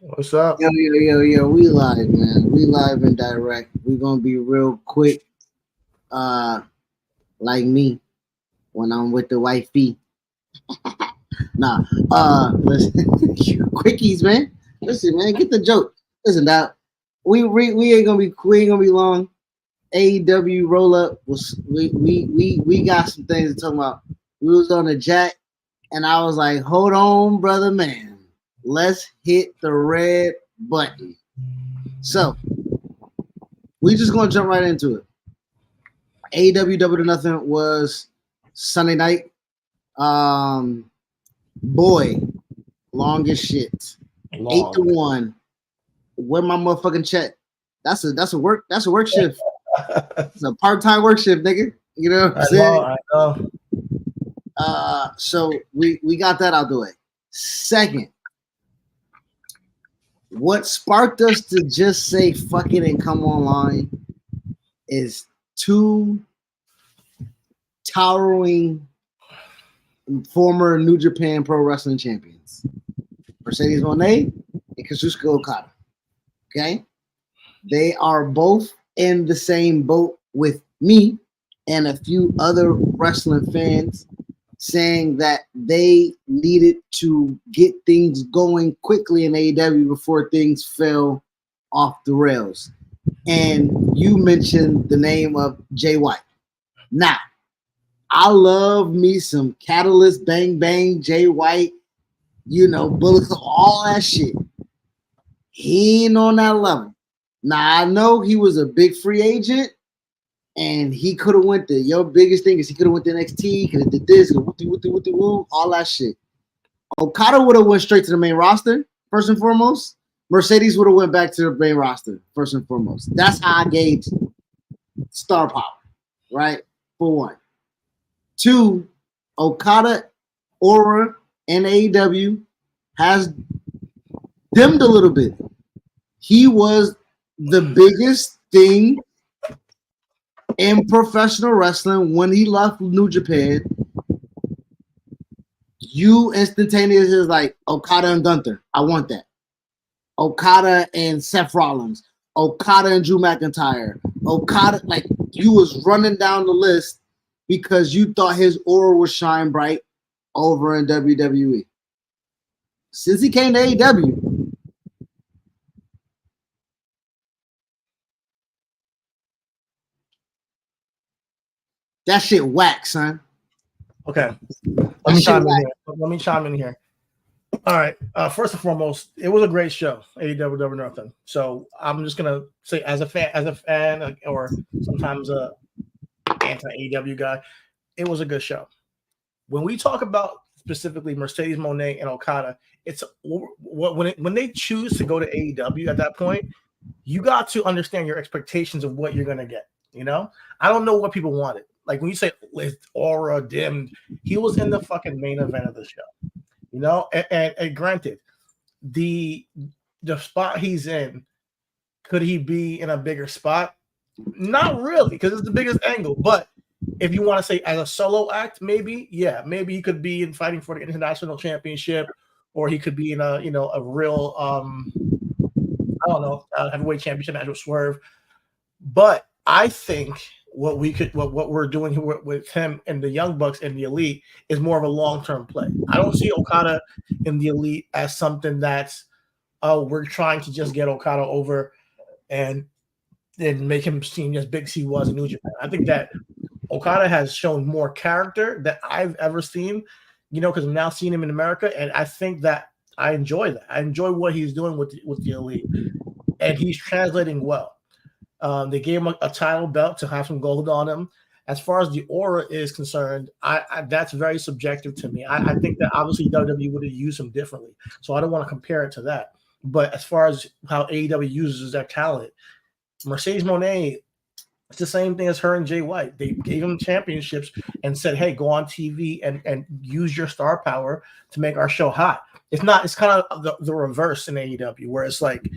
What's up? Yo, we live, man. We live and direct. We gonna be real quick, uh, like me when I'm with the wifey. Nah, listen, quickies, man. Listen, man, get the joke. Listen, that we ain't gonna be long. AEW roll up was we got some things to talk about. We was on the jack, and I was like, hold on, brother, man. Let's hit the red button. So we just gonna jump right into it. AEW Double or Nothing was Sunday night. Um, boy, long as shit. Long. 8-1. Where my motherfucking check? That's a work shift. It's a part-time work shift, nigga. You know what I'm saying? I know. So we got that out the way. Second, what sparked us to just say fuck it and come online is two towering former New Japan Pro Wrestling champions, Mercedes Moné and Kazuchika Okada. Okay, they are both in the same boat with me and a few other wrestling fans, saying that they needed to get things going quickly in AEW before things fell off the rails. And you mentioned the name of Jay White. Now, I love me some Catalyst, Bang Bang, Jay White, Bullet Club, all that shit. He ain't on that level. Now, I know he was a big free agent, and he could have went to your biggest thing is he could have went to NXT, could have did this, all that shit. Okada would have went straight to the main roster first and foremost. Mercedes would have went back to the main roster first and foremost. That's how I gauge star power, right? For one. Two, Okada, Aura, and AEW has dimmed a little bit. He was the biggest thing in professional wrestling when he left New Japan. You instantaneously is like Okada and Gunther. I want that. Okada and Seth Rollins. Okada and Drew McIntyre. Okada, like you was running down the list because you thought his aura would shine bright over in WWE. Since he came to AEW, that shit whack, son. Okay. Let me chime in here. All right. First and foremost, it was a great show, AEW Double or Nothing. So I'm just gonna say, as a fan, or sometimes a anti-AEW guy, it was a good show. When we talk about specifically Mercedes Moné and Okada, it's when they choose to go to AEW at that point, you got to understand your expectations of what you're gonna get. I don't know what people wanted. Like when you say aura dimmed, he was in the fucking main event of the show. And granted, the spot he's in, could he be in a bigger spot? Not really, because it's the biggest angle. But if you want to say as a solo act, maybe he could be in fighting for the international championship, or he could be in a real heavyweight championship match with Swerve. But I think what we're doing here with him and the Young Bucks and the Elite is more of a long-term play. I don't see Okada in the Elite as something that's we're trying to just get Okada over and make him seem as big as he was in New Japan. I think that Okada has shown more character that I've ever seen, because I'm now seeing him in America, and I think that I enjoy that. I enjoy what he's doing with the Elite, and he's translating well. They gave him a title belt to have some gold on him. As far as the aura is concerned, I that's very subjective to me. I think that obviously WWE would have used him differently, so I don't want to compare it to that. But as far as how AEW uses their talent, Mercedes Moné, it's the same thing as her and Jay White. They gave him championships and said, hey, go on TV and use your star power to make our show hot. It's kind of the reverse in AEW, where it's like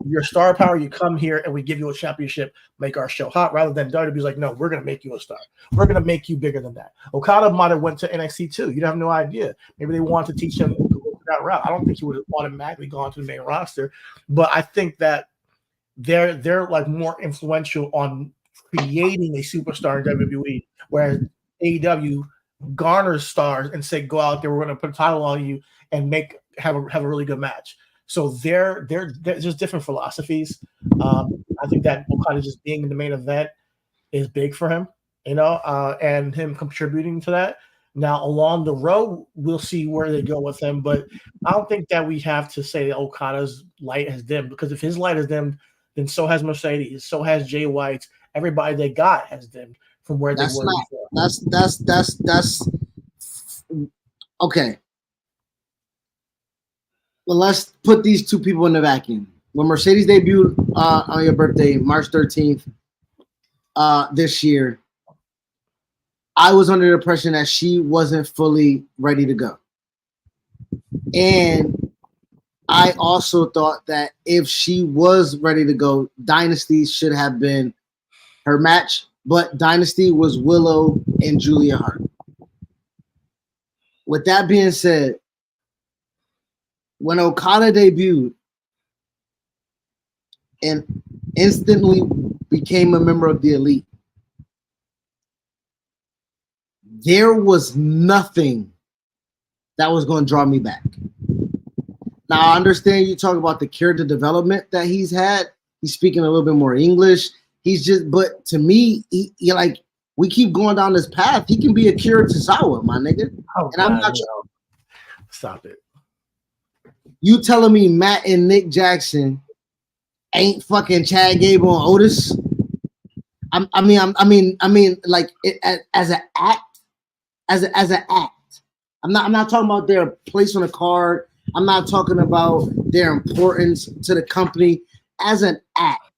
your star power, you come here and we give you a championship, make our show hot, rather than WWE's like, no, we're going to make you a star. We're going to make you bigger than that. Okada might have went to NXT too. You have no idea. Maybe they wanted to teach him that route. I don't think he would have automatically gone to the main roster, but I think that they're like more influential on creating a superstar in WWE, whereas AEW garners stars and say, go out there, we're going to put a title on you and have a really good match. So they're just different philosophies. I think that Okada just being in the main event is big for him, and him contributing to that. Now, along the road, we'll see where they go with him, but I don't think that we have to say that Okada's light has dimmed, because if his light has dimmed, then so has Mercedes, so has Jay White. Everybody they got has dimmed from where they were before. That's okay. Well, let's put these two people in the vacuum. When Mercedes debuted on your birthday, March 13th, this year, I was under the impression that she wasn't fully ready to go. And I also thought that if she was ready to go, Dynasty should have been her match, but Dynasty was Willow and Julia Hart. With that being said, when Okada debuted and instantly became a member of the Elite, there was nothing that was going to draw me back. Now, I understand you talk about the character development that he's had. He's speaking a little bit more English. But to me, he like, we keep going down this path. He can be Akira Tozawa, my nigga. Oh, and I'm not sure. Stop it. You telling me Matt and Nick Jackson ain't fucking Chad Gable and Otis? I mean, like as an act. As an act, I'm not talking about their place on the card. I'm not talking about their importance to the company. As an act,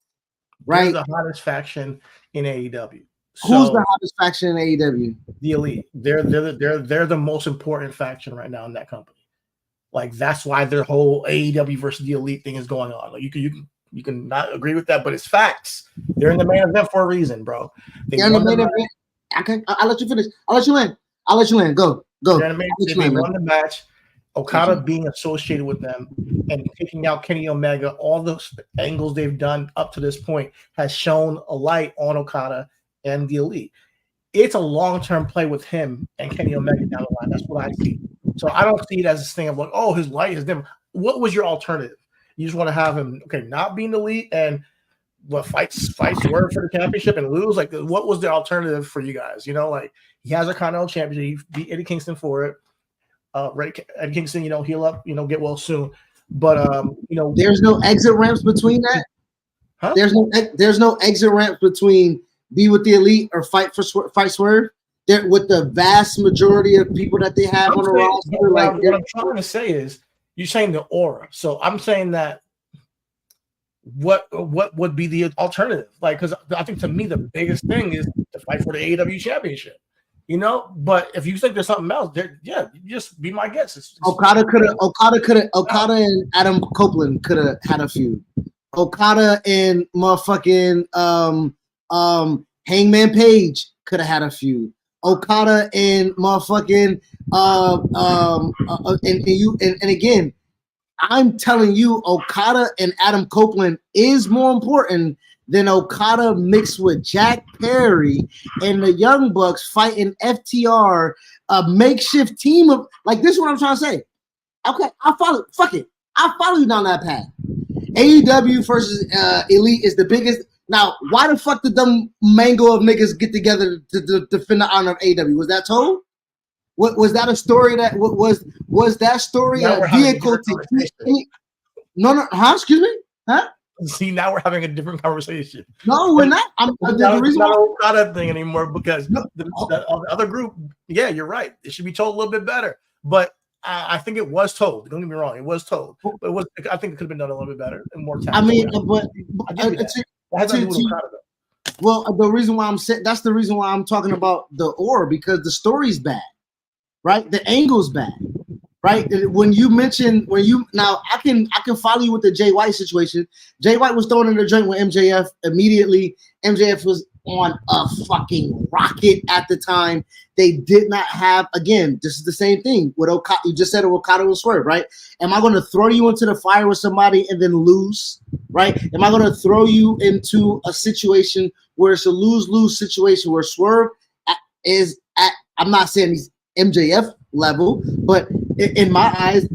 right? They're the hottest faction in AEW. Who's the hottest faction in AEW? The Elite. They're the most important faction right now in that company. Like, that's why their whole AEW versus the Elite thing is going on. Like, you can not agree with that, but it's facts. They're in the main event for a reason, bro. They're in the main event. Okay, I'll let you finish. I'll let you in. Go. They won the match. Okada being associated with them and taking out Kenny Omega, all those angles they've done up to this point has shown a light on Okada and the Elite. It's a long-term play with him and Kenny Omega down the line. That's what I see. So I don't see it as this thing of like, oh, his light is dim. What was your alternative? You just want to have him, not being the Elite and fights Swerve for the championship and lose? Like, what was the alternative for you guys? Like, he has a Continental Championship. He beat Eddie Kingston for it. Eddie Kingston, heal up, get well soon. But there's no exit ramps between that. Huh? There's no exit ramps between be with the Elite or fight Swerve. There, with the vast majority of people that they have on the roster. What I'm trying to say is, you're saying the aura. So I'm saying that. What would be the alternative? Like, because I think to me the biggest thing is to fight for the AEW championship, But if you think there's something else, you just be my guess. Okada and Adam Copeland could have had a feud. Okada and motherfucking Hangman Page could have had a feud. Okada and motherfucking and again. I'm telling you, Okada and Adam Copeland is more important than Okada mixed with Jack Perry and the Young Bucks fighting FTR, a makeshift team of like. This is what I'm trying to say. Okay, I follow. Fuck it, I follow you down that path. AEW versus Elite is the biggest. Now, why the fuck did them mango of niggas get together to defend the honor of AEW? Was that told? What was that a story that was that story now a vehicle to No, excuse me? Huh? See, now we're having a different conversation. No, we're not. It's not a Okada thing anymore because the other group, yeah, you're right. It should be told a little bit better. But I think it was told. Don't get me wrong, it was told. But I think it could have been done a little bit better and more talented. I mean, but well, the reason why I'm saying that's the reason why I'm talking about the or because the story's bad. Right, the angle's bad. Right, when you now I can follow you with the Jay White situation. Jay White was thrown in the joint with MJF immediately. MJF was on a fucking rocket at the time. They did not have, again, this is the same thing with Okada. You just said Okada will Swerve, right? Am I going to throw you into the fire with somebody and then lose, right? Am I going to throw you into a situation where it's a lose-lose situation where Swerve is at, I'm not saying he's MJF level, but in my eyes,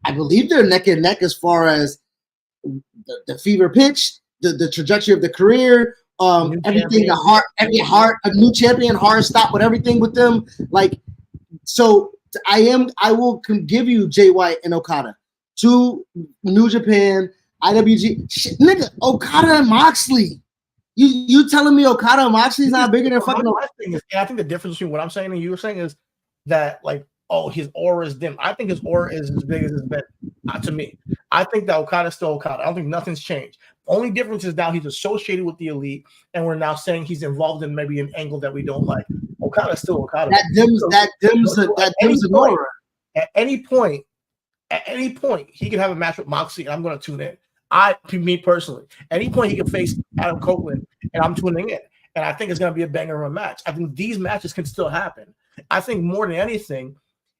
I believe they're neck and neck as far as the fever pitch, the trajectory of the career, everything, a new champion, hard stop with everything with them. Like, so I will give you Jay White and Okada to New Japan, IWG. Shit, nigga, Okada and Moxley. You telling me Okada and Moxley's not bigger than fucking? My thing is, I think the difference between what I'm saying and you were saying is that, like, oh, his aura is dim. I think his aura is as big as it's been to me. I think that Okada's still Okada. I don't think nothing's changed. Only difference is now he's associated with the elite, and we're now saying he's involved in maybe an angle that we don't like. Okada's still Okada. That dims the aura. At any point, he can have a match with Moxley, and I'm going to tune in. Me personally, at any point he can face Adam Copeland, and I'm tuning in. And I think it's going to be a banger of a match. I think these matches can still happen. I think more than anything,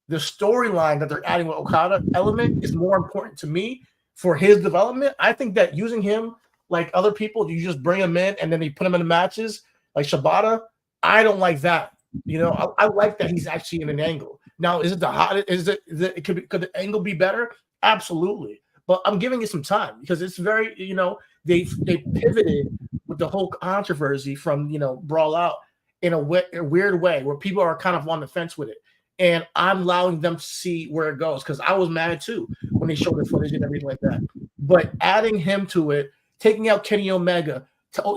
the storyline that they're adding with Okada element is more important to me for his development. I think that using him like other people, you just bring him in and then you put him in the matches like Shibata. I don't like that. You know, I like that he's actually in an angle. Now, is it the hottest? Could the angle be better? Absolutely. But I'm giving it some time because it's very, you know, they pivoted with the whole controversy from, you know, Brawl Out in a weird way where people are kind of on the fence with it. And I'm allowing them to see where it goes because I was mad too when they showed the footage and everything like that. But adding him to it, taking out Kenny Omega,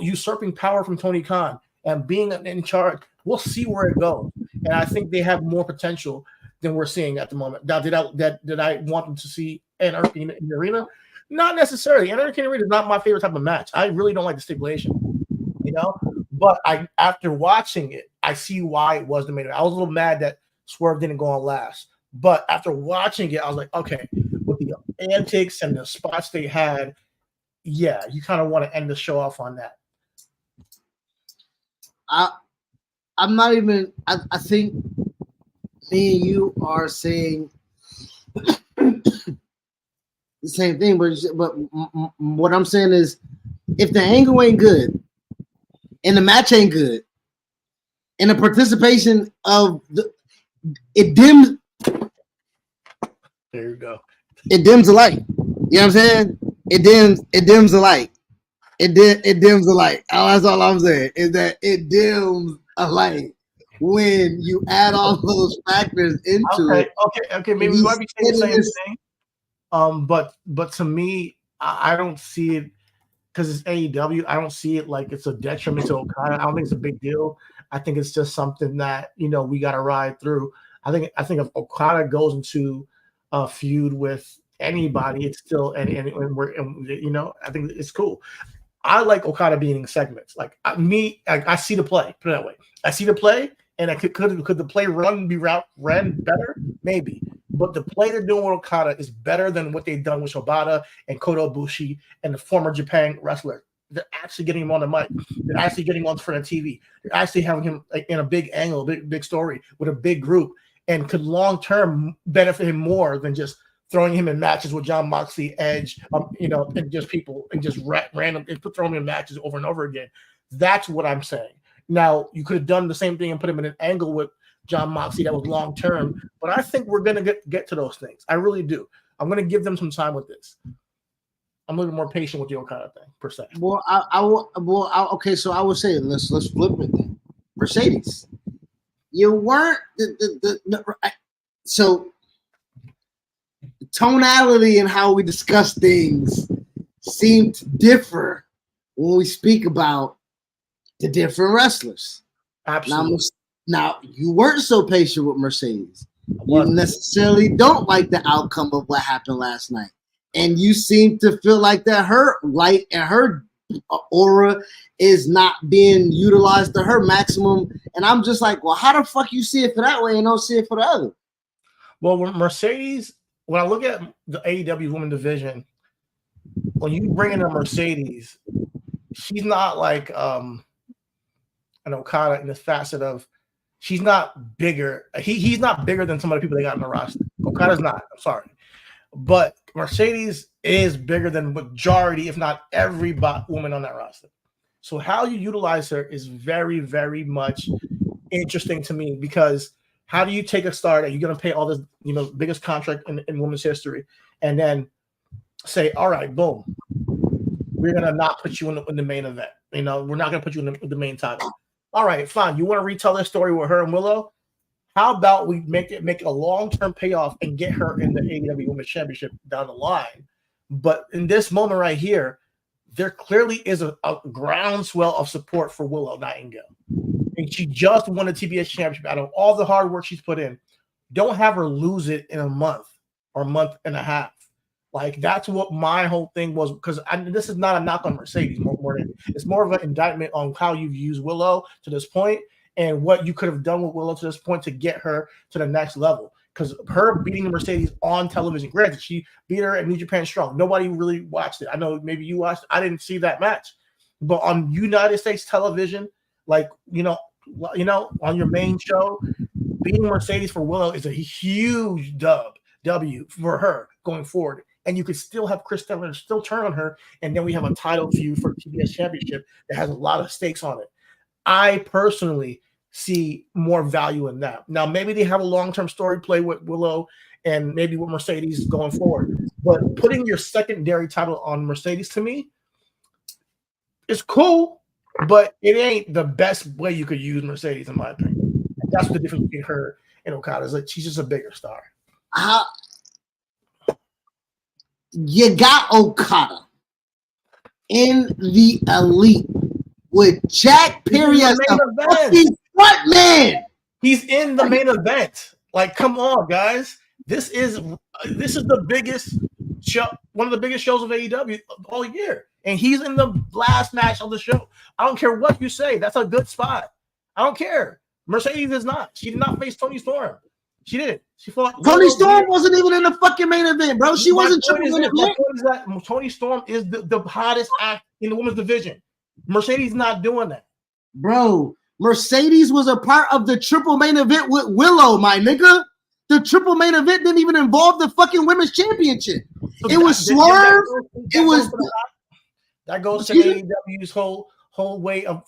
usurping power from Tony Khan and being in charge, we'll see where it goes. And I think they have more potential than we're seeing at the moment. Now, did I want them to see Anarchy in the arena? Not necessarily. Anarchy in the arena is not my favorite type of match. I really don't like the stipulation, you know. But after watching it, I see why it was the main event. I was a little mad that Swerve didn't go on last, but after watching it, I was like, okay, with the antics and the spots they had, yeah, you kind of want to end the show off on that. I'm not even. I think me and you are saying the same thing, but what I'm saying is, if the angle ain't good, and the match ain't good, and the participation of it dims. There you go. It dims the light. You know what I'm saying? It dims the light. It dims the light. Oh, that's all I'm saying. Is that it dims a light when you add all those factors into it. Okay. Maybe we might be saying the same thing. But to me, I don't see it because it's AEW. I don't see it like it's a detriment to Okada. I don't think it's a big deal. I think it's just something that, you know, we got to ride through. I think if Okada goes into a feud with anybody, it's still and you know, I think it's cool. I like Okada being in segments. Like I see the play. Put it that way. I see the play, and could the play ran better? Maybe. But the play they're doing with Okada is better than what they've done with Shibata and Kota Ibushi and the former Japan wrestler. They're actually getting him on the mic. They're actually getting him on front of TV. They're actually having him in a big angle, big story with a big group, and could long term benefit him more than just throwing him in matches with Jon Moxley, Edge, you know, and just people and just random and throwing him in matches over and over again. That's what I'm saying. Now you could have done the same thing and put him in an angle with Jon Moxley that was long term, but I think we're gonna get to those things. I really do. I'm gonna give them some time with this. I'm a little more patient with the Okada thing, per se. Well, okay. So I would say let's flip it then. Mercedes, you weren't so the tonality and how we discuss things seem to differ when we speak about the different wrestlers. Absolutely. Now you weren't so patient with Mercedes. You necessarily don't like the outcome of what happened last night. And you seem to feel like that her light and her aura is not being utilized to her maximum. And I'm just like, well, how the fuck you see it for that way and don't see it for the other? Well, Mercedes, when I look at the AEW women division, when you bring in a Mercedes, she's not like an Okada in the facet of she's not bigger. He's not bigger than some of the people they got in the roster. Okada's not. I'm sorry. But Mercedes is bigger than majority, if not every woman on that roster. So how you utilize her is very, very much interesting to me, because how do you take a star that you're going to pay all this, biggest contract in women's history, and then say, all right, boom, we're going to not put you in the main event. We're not going to put you in the main title. All right, fine. You want to retell this story with her and Willow? How about we make a long-term payoff and get her in the AEW Women's Championship down the line? But in this moment right here, there clearly is a groundswell of support for Willow Nightingale. And she just won the TBS Championship. Out of all the hard work she's put in, don't have her lose it in a month or a month and a half. Like, that's what my whole thing was, because this is not a knock on Mercedes. It's more of an indictment on how you've used Willow to this point and what you could have done with Willow to this point to get her to the next level. Because her beating Mercedes on television, granted, she beat her at New Japan Strong. Nobody really watched it. I know maybe you watched it. I didn't see that match. But on United States television, like, on your main show, beating Mercedes for Willow is a huge W for her going forward. And you could still have Chris Statlander still turn on her, and then we have a title feud for TBS Championship that has a lot of stakes on it. I personally see more value in that. Now, maybe they have a long-term story play with Willow and maybe with Mercedes going forward. But putting your secondary title on Mercedes, to me, is cool, but it ain't the best way you could use Mercedes, in my opinion. And that's the difference between her and Okada. Is like she's just a bigger star. You got Okada in the Elite with Jack Perry as the fucking front man. He's in the main event. Like, come on, guys. This is the biggest show, one of the biggest shows of AEW all year. And he's in the last match of the show. I don't care what you say. That's a good spot. I don't care. Mercedes is not. She did not face Toni Storm. She didn't. She fought. Toni Storm wasn't even in the fucking main event, bro. She wasn't triple main event. Toni Storm is the hottest act in the women's division. Mercedes not doing that. Bro, Mercedes was a part of the triple main event with Willow, my nigga. The triple main event didn't even involve the fucking women's championship. So it was Swerve. That goes to AEW's whole way of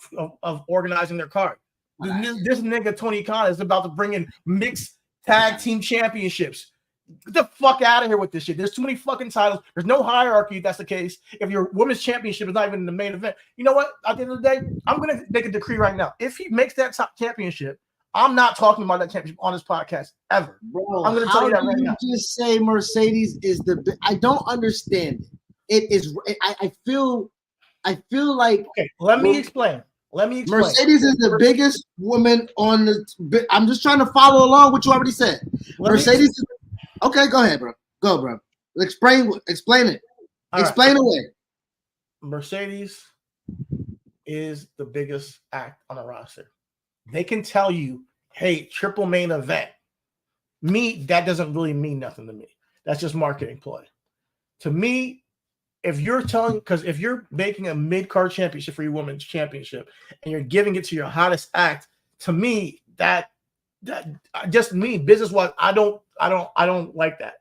organizing their card. This nigga Tony Khan is about to bring in mixed tag team championships. Get the fuck out of here with this shit. There's too many fucking titles. There's no hierarchy if that's the case. If your women's championship is not even in the main event, you know what? At the end of the day, I'm going to make a decree right now. If he makes that top championship, I'm not talking about that championship on this podcast ever. Bro, I'm going to tell you that right now. Just say Mercedes is the. I don't understand it. It is. I feel like. Okay, let me explain. Mercedes is the biggest woman on the. I'm just trying to follow along what you already said. Mercedes. Okay, go ahead, bro. Go, bro. Explain it. Explain away. Mercedes is the biggest act on the roster. They can tell you, hey, triple main event. Me, that doesn't really mean nothing to me. That's just marketing play. To me, if you're making a mid-card championship for your women's championship and you're giving it to your hottest act, to me, that just me, business-wise, I don't like that.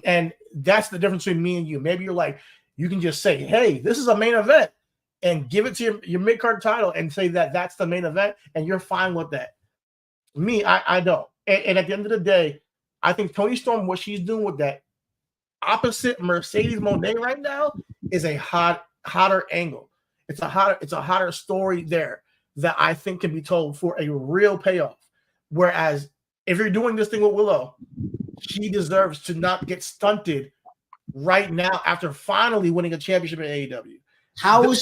And that's the difference between me and you. Maybe you're like, you can just say, hey, this is a main event, and give it to your mid-card title and say that that's the main event, and you're fine with that. Me, I don't. And at the end of the day, I think Toni Storm, what she's doing with that, opposite Mercedes Moné right now, is a hotter angle. It's a hotter story there that I think can be told for a real payoff. Whereas if you're doing this thing with Willow, she deserves to not get stunted right now after finally winning a championship in AEW. How is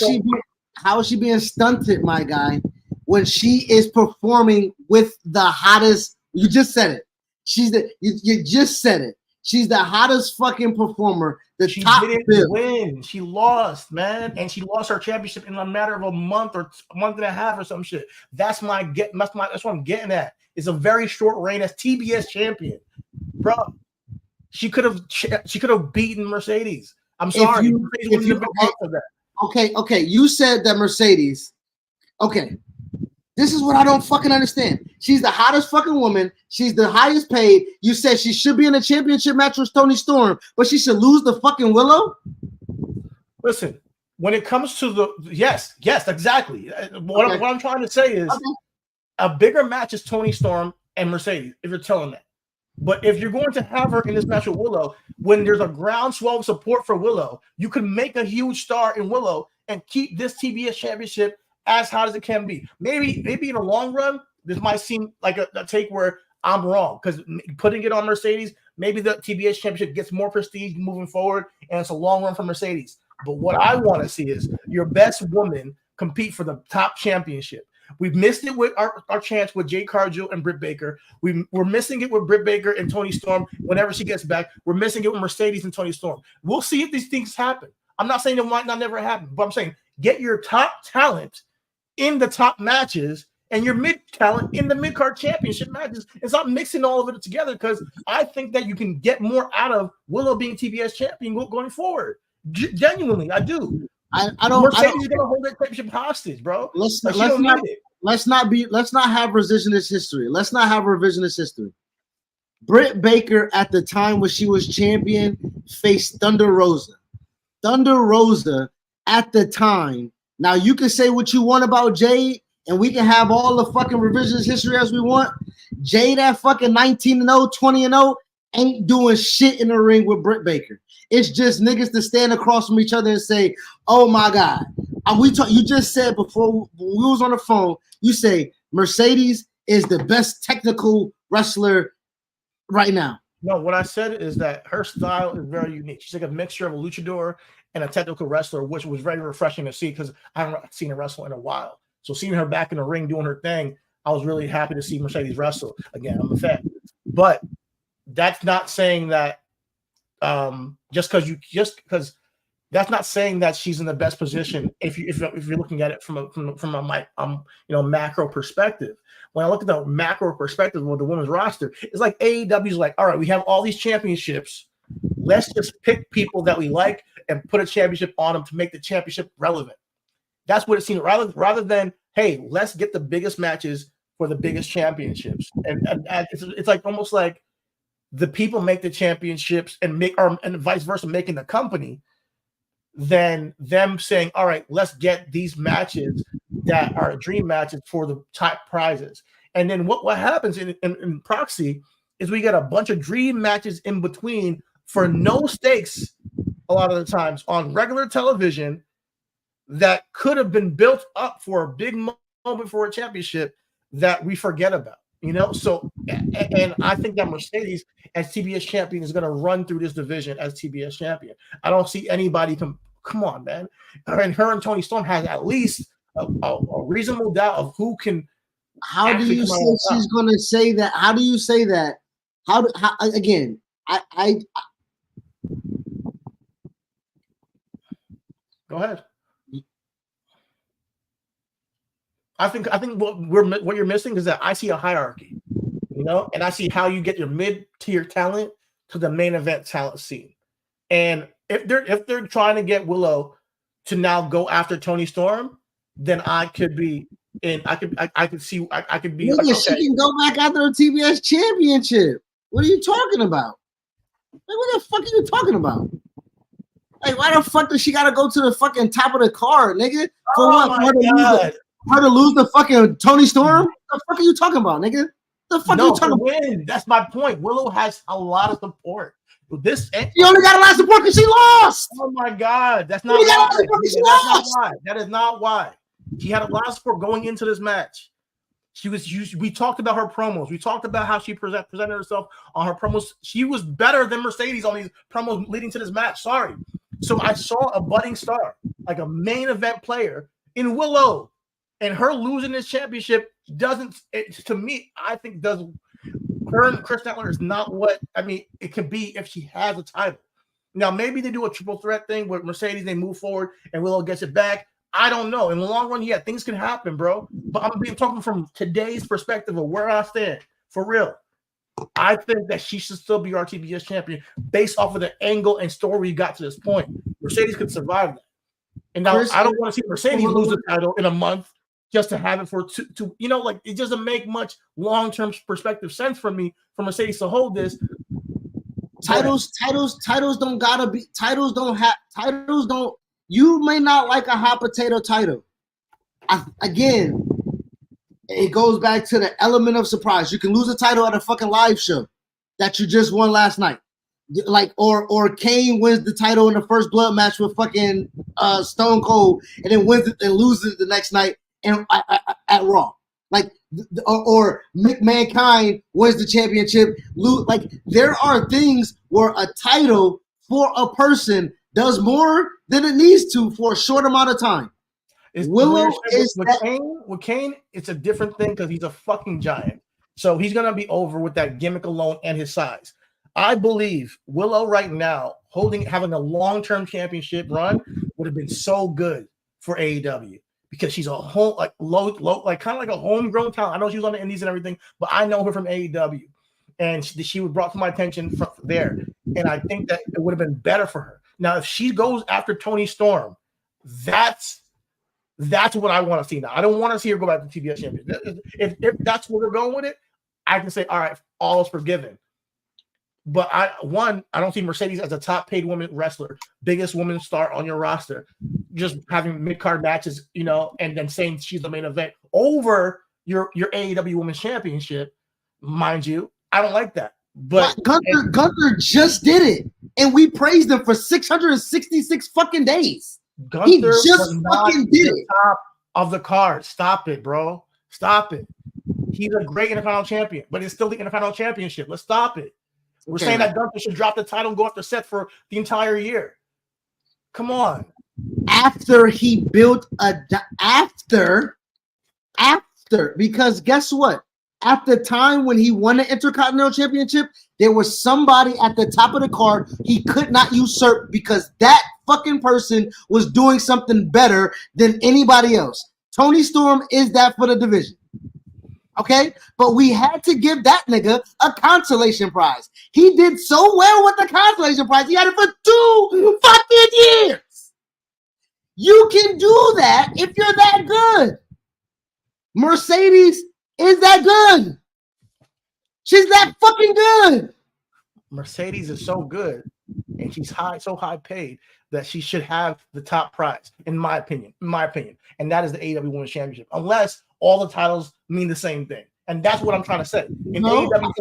she being stunted, my guy, when she is performing with the hottest? You just said it. You just said it. She's the hottest fucking performer. She didn't win. She lost, man, and she lost her championship in a matter of a month or a month and a half or some shit. That's what I'm getting at. It's a very short reign as TBS champion, bro. She could have beaten Mercedes. I'm sorry. Okay. You said that Mercedes. Okay. This is what I don't fucking understand. She's the hottest fucking woman. She's the highest paid. You said she should be in a championship match with Toni Storm, but she should lose the fucking Willow? Listen, when it comes to the yes, exactly. What I'm trying to say is a bigger match is Toni Storm and Mercedes, if you're telling that. But if you're going to have her in this match with Willow, when there's a groundswell of support for Willow, you can make a huge star in Willow and keep this TBS championship as hot as it can be. Maybe in the long run, this might seem like a take where I'm wrong, because putting it on Mercedes, maybe the TBS championship gets more prestige moving forward, and it's a long run for Mercedes. But what I want to see is your best woman compete for the top championship. We've missed it with our chance with Jade Cargill and Britt Baker. We're missing it with Britt Baker and Toni Storm whenever she gets back. We're missing it with Mercedes and Toni Storm. We'll see if these things happen. I'm not saying it might not never happen, but I'm saying get your top talent in the top matches and your mid talent in the mid-card championship matches, and stop mixing all of it together, because I think that you can get more out of Willow being TBS champion going forward. Genuinely, I do. I don't. Mercedes is gonna hold that championship hostage, bro. Let's not have revisionist history. Let's not have revisionist history. Britt Baker at the time when she was champion faced Thunder Rosa. Thunder Rosa at the time. Now you can say what you want about Jade, and we can have all the fucking revisionist history as we want. Jade at fucking 19-0, 20-0 ain't doing shit in the ring with Britt Baker. It's just niggas to stand across from each other and say, "Oh my God." You just said before when we was on the phone, you say Mercedes is the best technical wrestler right now. No, what I said is that her style is very unique. She's like a mixture of a luchador and a technical wrestler, which was very refreshing to see, because I haven't seen her wrestle in a while. So seeing her back in the ring doing her thing, I was really happy to see Mercedes wrestle again. I'm a fan. But that's not saying that because that's not saying that she's in the best position if you're looking at it from a macro perspective. When I look at the macro perspective of the women's roster, it's like AEW's like, all right, we have all these championships. Let's just pick people that we like and put a championship on them to make the championship relevant. That's what it seems, rather than, hey, let's get the biggest matches for the biggest championships. And it's like almost like the people make the championships and vice versa, making the company, than them saying, all right, let's get these matches that are dream matches for the top prizes. And then what happens in Proxy is we get a bunch of dream matches in between for no stakes a lot of the times on regular television that could have been built up for a big moment for a championship that we forget about. So, and I think that Mercedes as TBS champion is going to run through this division as TBS champion. I don't see anybody come on, man. And her and Toni Storm has at least a reasonable doubt of who can. How do you say she's going to say that? How do you say that? How again? I go ahead. I think what you're missing is that I see a hierarchy, and I see how you get your mid-tier talent to the main event talent scene. And if they're trying to get Willow to now go after Toni Storm, then I could be in. I could see. I could be. Like, okay. She can go back after a TBS championship. What are you talking about? Like, what the fuck are you talking about? Like, why the fuck does she got to go to the fucking top of the card, nigga? For what? Her to lose the fucking Toni Storm? What the fuck are you talking about, nigga? The fuck are you talking about? That's my point. Willow has a lot of support. She only got a lot of support because she lost. Oh my God, that's not why. That is not why. She had a lot of support going into this match. We talked about her promos. We talked about how she presented herself on her promos. She was better than Mercedes on these promos leading to this match. Sorry. So I saw a budding star, like a main event player in Willow. And her losing this championship to me, I think her and Chris Statler is not what, it can be if she has a title. Now, maybe they do a triple threat thing with Mercedes, they move forward and Willow gets it back. I don't know. In the long run, yeah, things can happen, bro. But I'm talking from today's perspective of where I stand. For real. I think that she should still be our TBS champion based off of the angle and story we got to this point. Mercedes could survive that. And now I don't want to see Mercedes lose the title in a month. just to have it for to you know, like it doesn't make much long-term perspective sense for me for Mercedes to hold this. Titles don't gotta be titles. Don't. You may not like a hot potato title. Again, it goes back to the element of surprise. You can lose a title at a fucking live show that you just won last night. Like or Kane wins the title in the first blood match with fucking Stone Cold and then wins it and loses it the next night and at Raw. Like or Mankind wins the championship. Like there are things where a title for a person does more than it needs to for a short amount of time. Willow is with Kane, it's a different thing because he's a fucking giant. So he's gonna be over with that gimmick alone and his size. I believe Willow right now having a long-term championship run would have been so good for AEW because she's a whole like low like kind of like a homegrown talent. I know she was on the Indies and everything, but I know her from AEW, and she was brought to my attention from there. And I think that it would have been better for her. Now, if she goes after Toni Storm, that's what I want to see now. I don't want to see her go back to TBS champion. If that's where we're going with it, I can say, all right, all is forgiven. But I don't see Mercedes as a top paid woman wrestler, biggest woman star on your roster, just having mid-card matches, you know, and then saying she's the main event over your AEW Women's Championship, mind you. I don't like that. But Gunther just did it, and we praised him for 666 fucking days. Gunther he just fucking did it. Top of the card. Stop it, bro. Stop it. He's a great Intercontinental champion, but it's still the Intercontinental Championship. Let's stop it. We're saying that Gunther should drop the title and go after Seth for the entire year. Come on. After he built after, because guess what? At the time when he won the Intercontinental Championship, there was somebody at the top of the card he could not usurp because that fucking person was doing something better than anybody else. Toni Storm is that for the division. Okay? But we had to give that nigga a consolation prize. He did so well with the consolation prize. He had it for 2 fucking years. You can do that if you're that good. Mercedes is that good. She's that fucking good. Mercedes is so good, and she's so high paid that she should have the top prize, in my opinion. And that is the AEW Women's Championship, unless all the titles mean the same thing. And that's what I'm trying to say. AEW,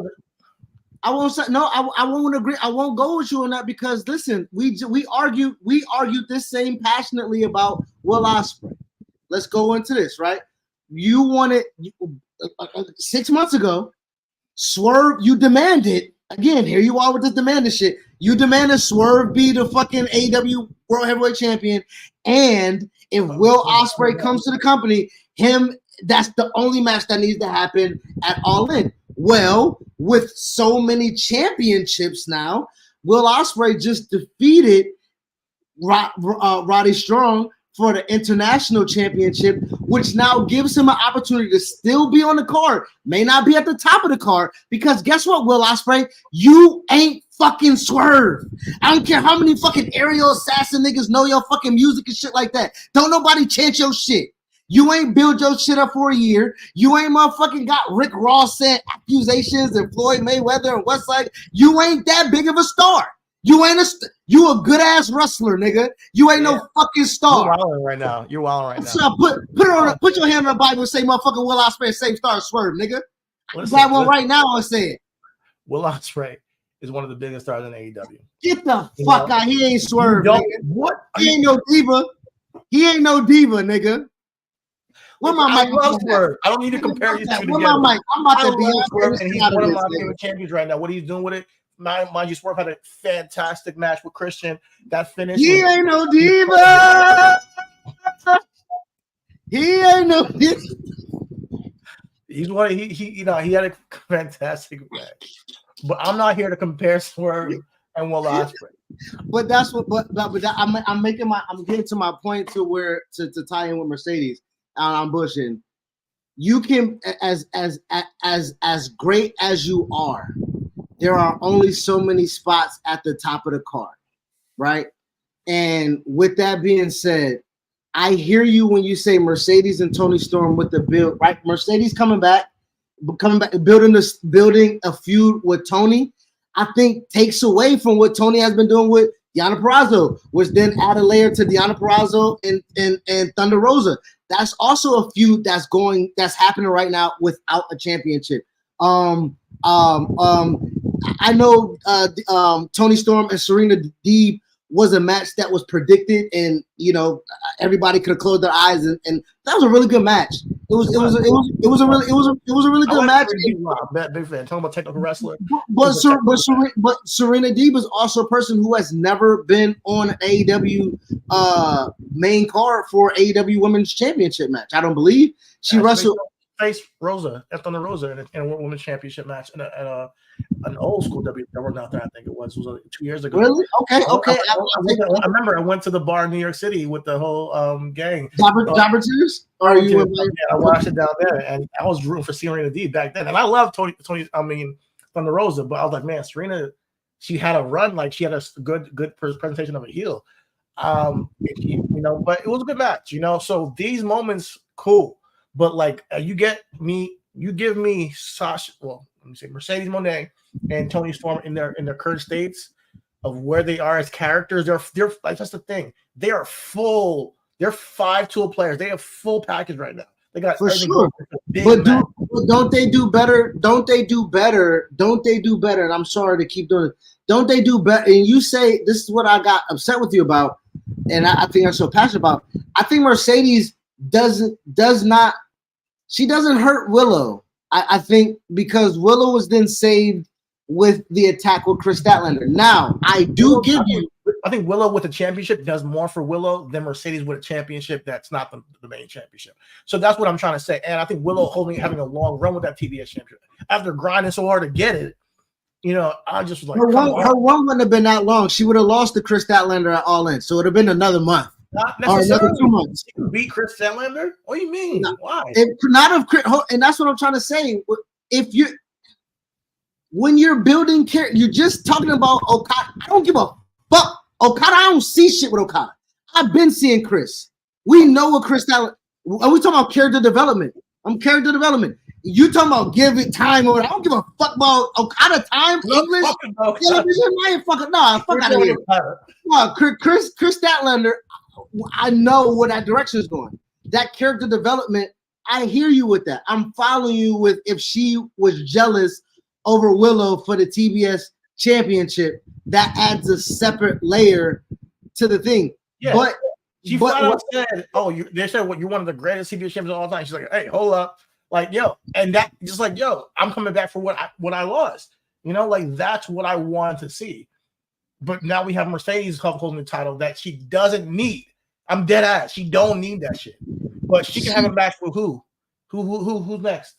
I won't say no. I won't agree. I won't go with you on that because listen, we argued this same passionately about Will Ospreay. Let's go into this, right? You wanted 6 months ago, Swerve. You demanded again. Here you are with this demanding shit. You demanded Swerve be the fucking AEW World Heavyweight Champion, and if Will Ospreay comes to the company, that's the only match that needs to happen at All In. Well, with so many championships now, Will Ospreay just defeated Roddy Strong for the International Championship, which now gives him an opportunity to still be on the card. May not be at the top of the card, because guess what, Will Ospreay? You ain't fucking Swerve. I don't care how many fucking aerial assassin niggas know your fucking music and shit like that. Don't nobody chant your shit. You ain't build your shit up for a year. You ain't motherfucking got Rick Ross sent accusations and Floyd Mayweather and Westside. You ain't that big of a star. You ain't you a good ass wrestler, nigga. You ain't no fucking star. You're wilding right now. You're wilding right now. So put your hand on the Bible and say, motherfucking Will Ospreay, same star as Swerve, nigga. Grab one right now and say it. Will Ospreay is one of the biggest stars in AEW. Get the fuck out. He ain't Swerve. What? He ain't no diva. He ain't no diva, nigga. Where my mic? I don't need to compare you two together. Where my mic? I'm about to be Swerve, and he's one of my favorite champions right now. What he's doing with it, mind you, Swerve had a fantastic match with Christian. That finish. He ain't no diva. He ain't no diva. He's one. He had a fantastic match. But I'm not here to compare Swerve and Will Ospreay. But that's what. But I'm getting to my point to where to tie in with Mercedes. I'm bushing. You can as great as you are, there are only so many spots at the top of the card, right? And with that being said, I hear you when you say Mercedes and Toni Storm with the build, right? Mercedes coming back, building a feud with Toni. I think takes away from what Toni has been doing with Deonna Purrazzo, which then add a layer to Deonna Purrazzo and Thunder Rosa. That's also a feud that's happening right now without a championship. I know Toni Storm and Serena Deeb was a match that was predicted, and everybody could have closed their eyes, and that was a really good match. It was a really good match. Big fan. Talking about technical wrestler. But Serena Deeb is also a person who has never been on an AEW main card for AEW Women's Championship match. I don't believe she wrestled. Face Rosa, Thunder Rosa, in a women's championship match in an old school WWE out there. I think it was 2 years ago. Really? Okay. I remember I went to the bar in New York City with the whole gang. Jobber Tears? Or you? Yeah, I watched it down there, and I was rooting for Serena Deeb back then, and I love Thunder Rosa, but I was like, man, Serena, she had a run, like she had a good presentation of a heel, but it was a good match, So these moments, cool. But like you give me Sasha, Mercedes Moné and Toni Storm in their current states of where they are as characters. They're like, that's the thing. They are full. They're 5-tool players. They have full package right now. They got for sure. But don't they do better? Don't they do better? And I'm sorry to keep doing it. Don't they do better? And you say this is what I got upset with you about, and I think I'm so passionate about. I think Mercedes does not. She doesn't hurt Willow, I think, because Willow was then saved with the attack with Chris Statlander. Now, I think Willow with the championship does more for Willow than Mercedes with a championship that's not the main championship. So that's what I'm trying to say. And I think Willow having a long run with that TBS championship after grinding so hard to get it. I just was like, her one wouldn't have been that long. She would have lost to Chris Statlander at All In, so it would have been another month. Not necessarily. 2 months. You can beat Chris Statlander? What do you mean? No. Why? And that's what I'm trying to say. When you're building character, you're just talking about Okada. I don't give a fuck. Okada, I don't see shit with Okada. I've been seeing Chris. We know what Chris Statlander. Are we talking about character development? I'm character development. You talking about give it time or I don't give a fuck about Okada time. English. Fuck out of here. No, Chris Statlander. I know where that direction is going. That character development, I hear you with that. I'm following you with if she was jealous over Willow for the TBS championship, that adds a separate layer to the thing. Yeah. But she flat out said, they said, you're one of the greatest TBS champions of all time. She's like, hey, hold up. Like, yo, and that just like, yo, I'm coming back for what I lost. That's what I wanted to see. But now we have Mercedes holding the title that she doesn't need. I'm dead ass. She don't need that shit. But she can have a match with who? Who's next?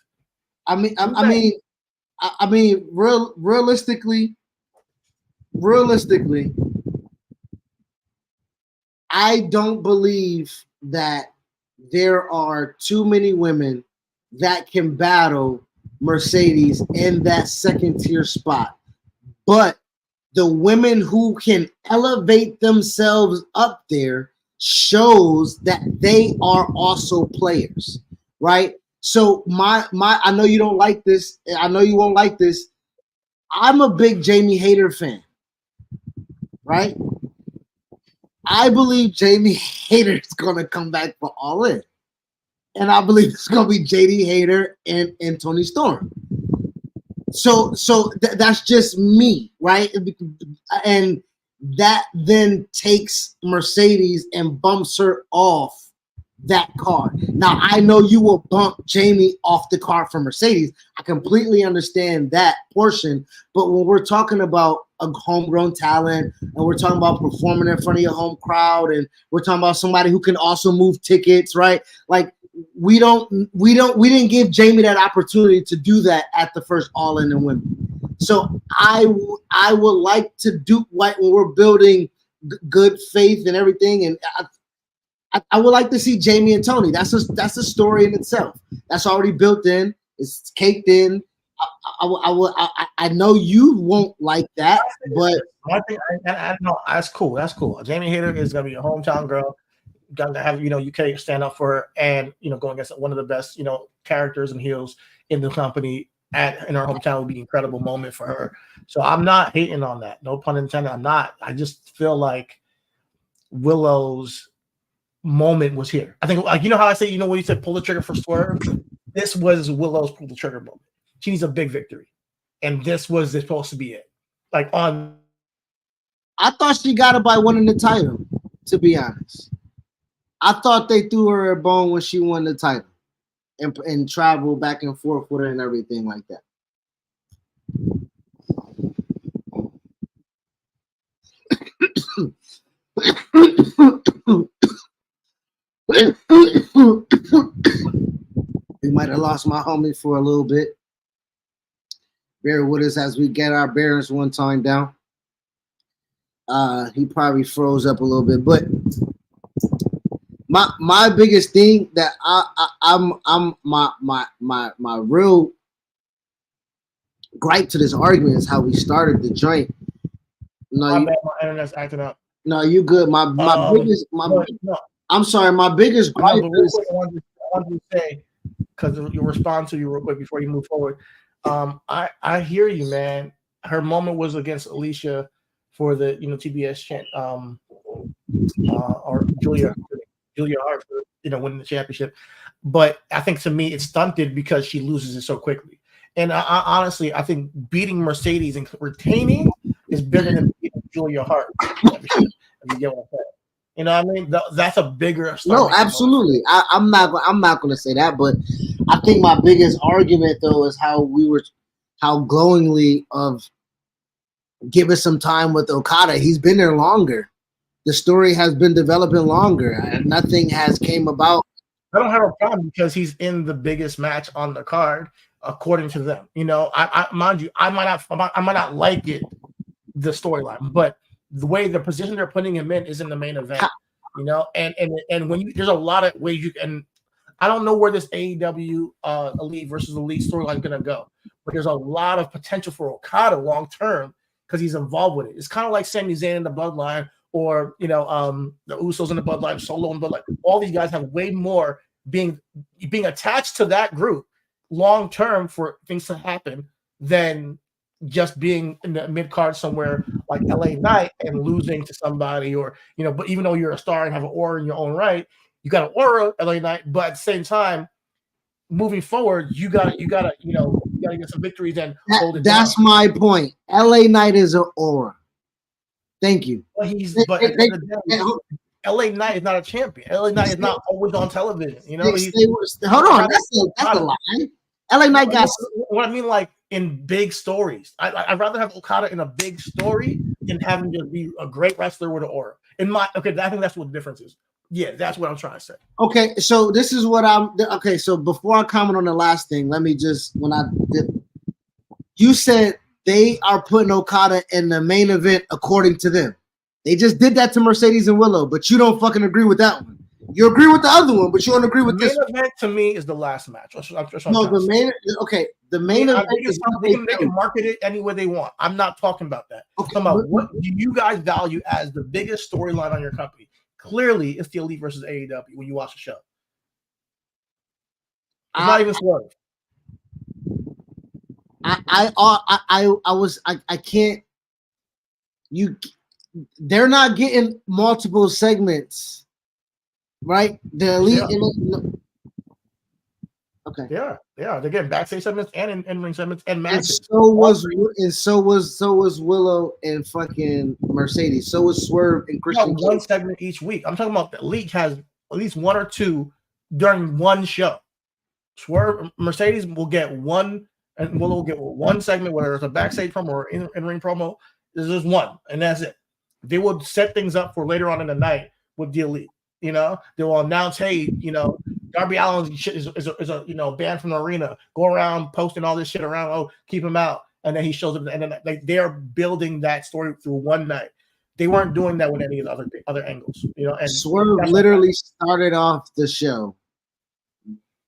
Realistically, I don't believe that there are too many women that can battle Mercedes in that second tier spot. But the women who can elevate themselves up there shows that they are also players, right? So I know you don't like this. I know you won't like this. I'm a big Jamie Hayter fan, right? I believe Jamie Hayter is going to come back for All In. And I believe it's going to be JD Hayter and Toni Storm. So that's just me, right? And that then takes Mercedes and bumps her off that card. Now, I know you will bump Jamie off the card for Mercedes. I completely understand that portion. But when we're talking about a homegrown talent and we're talking about performing in front of your home crowd and we're talking about somebody who can also move tickets, right? Like, we didn't give Jamie that opportunity to do that at the first All In and Women. So I would like to do when we're building good faith and everything, and I would like to see Jamie and Toni. That's a story in itself. That's already built in. It's caked in. I know you won't like that, but I know that's cool. That's cool. Jamie Hayter is gonna be a hometown girl. got to have UK stand up for her, and going against one of the best characters and heels in the company in our hometown would be an incredible moment for her. So I'm not hating on that. No pun intended. I'm not. I just feel like Willow's moment was here. I think, like, how I say, when you said pull the trigger for Swerve, this was Willow's pull the trigger moment. She needs a big victory, and this was supposed to be it. Like I thought she got it by winning the title. To be honest, I thought they threw her a bone when she won the title, and traveled back and forth with her and everything like that. We might have lost my homie for a little bit. Bear with us as we get our bearings one time down. He probably froze up a little bit, but my biggest thing that I'm my real gripe to this argument is how we started the joint. No, my internet's acting up. No, you good. My biggest I'm sorry. My biggest gripe is. I wanted to say, because you respond to you real quick before you move forward. I hear you, man. Her moment was against Alicia for the TBS or Julia Hart for winning the championship. But I think to me it's stunted because she loses it so quickly. And I honestly, I think beating Mercedes and retaining is bigger than beating Julia Hart. If you get what I'm saying. You know what I mean? That's a bigger story. No, absolutely. I'm not going to say that, but I think my biggest argument though is how glowingly of give us some time with Okada. He's been there longer. The story has been developing longer, and nothing has came about. I don't have a problem because he's in the biggest match on the card, according to them. I mind you, I might not like it, the storyline, but the way the position they're putting him in is in the main event, and when there's a lot of ways you can. I don't know where this AEW Elite versus Elite storyline is gonna go, but there's a lot of potential for Okada long term because he's involved with it. It's kind of like Sami Zayn in the Bloodline, or the Usos in the Bloodline, Solo in the Bloodline. All these guys have way more being attached to that group long term for things to happen than just being in the mid card somewhere like LA Knight and losing to somebody, or but even though you're a star and have an aura in your own right, you got an aura, LA Knight, but at the same time, moving forward, you gotta get some victories and hold it. That's down. My point. LA Knight is an aura. Thank you. But LA Knight is not a champion. LA Knight is not always on television. Hold on, that's a lie. LA Knight got what I mean, like in big stories. I'd rather have Okada in a big story than having to be a great wrestler with an aura. I think that's what the difference is. Yeah, that's what I'm trying to say. Okay, so this is what so before I comment on the last thing, let me just you said they are putting Okada in the main event according to them. They just did that to Mercedes and Willow, but you don't fucking agree with that one. You agree with the other one, but you don't agree with this. The main event to me is the last match. The main event. They can market it any way they want. I'm not talking about that. Okay. I'm talking about what do you guys value as the biggest storyline on your company? Clearly, it's the Elite versus AEW when you watch the show. It's not even Swerve. I can't. They're not getting multiple segments, right? The Elite. Yeah. Okay. They are. They're getting backstage segments and in-ring segments and matches. And so was Willow and fucking Mercedes. So was Swerve and Christian. One segment each week. I'm talking about the Elite has at least one or two during one show. Swerve, Mercedes will get one, and Willow will get one segment, whether it's a backstage promo or in-ring promo. There's just one, and that's it. They will set things up for later on in the night with the Elite. They will announce, hey, Darby Allin is a banned from the arena. Go around posting all this shit around. Oh, keep him out, and then he shows up, and then they are building that story through one night. They weren't doing that with any of the other angles. And Swerve literally started off the show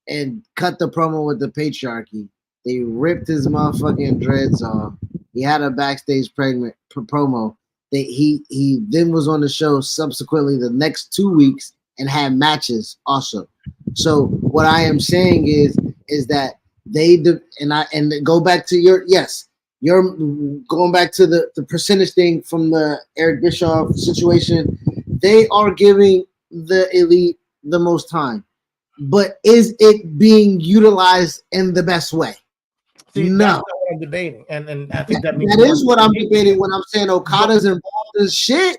and cut the promo with the patriarchy. They ripped his motherfucking dreads off. He had a backstage promo. He then was on the show subsequently the next 2 weeks and had matches also. So what I am saying is that and go back to you're going back to the percentage thing from the Eric Bischoff situation. They are giving the elite the most time, but is it being utilized in the best way? See, no, that's not what I'm debating, and I think that is what I'm debating when I'm saying Okada's involved in shit.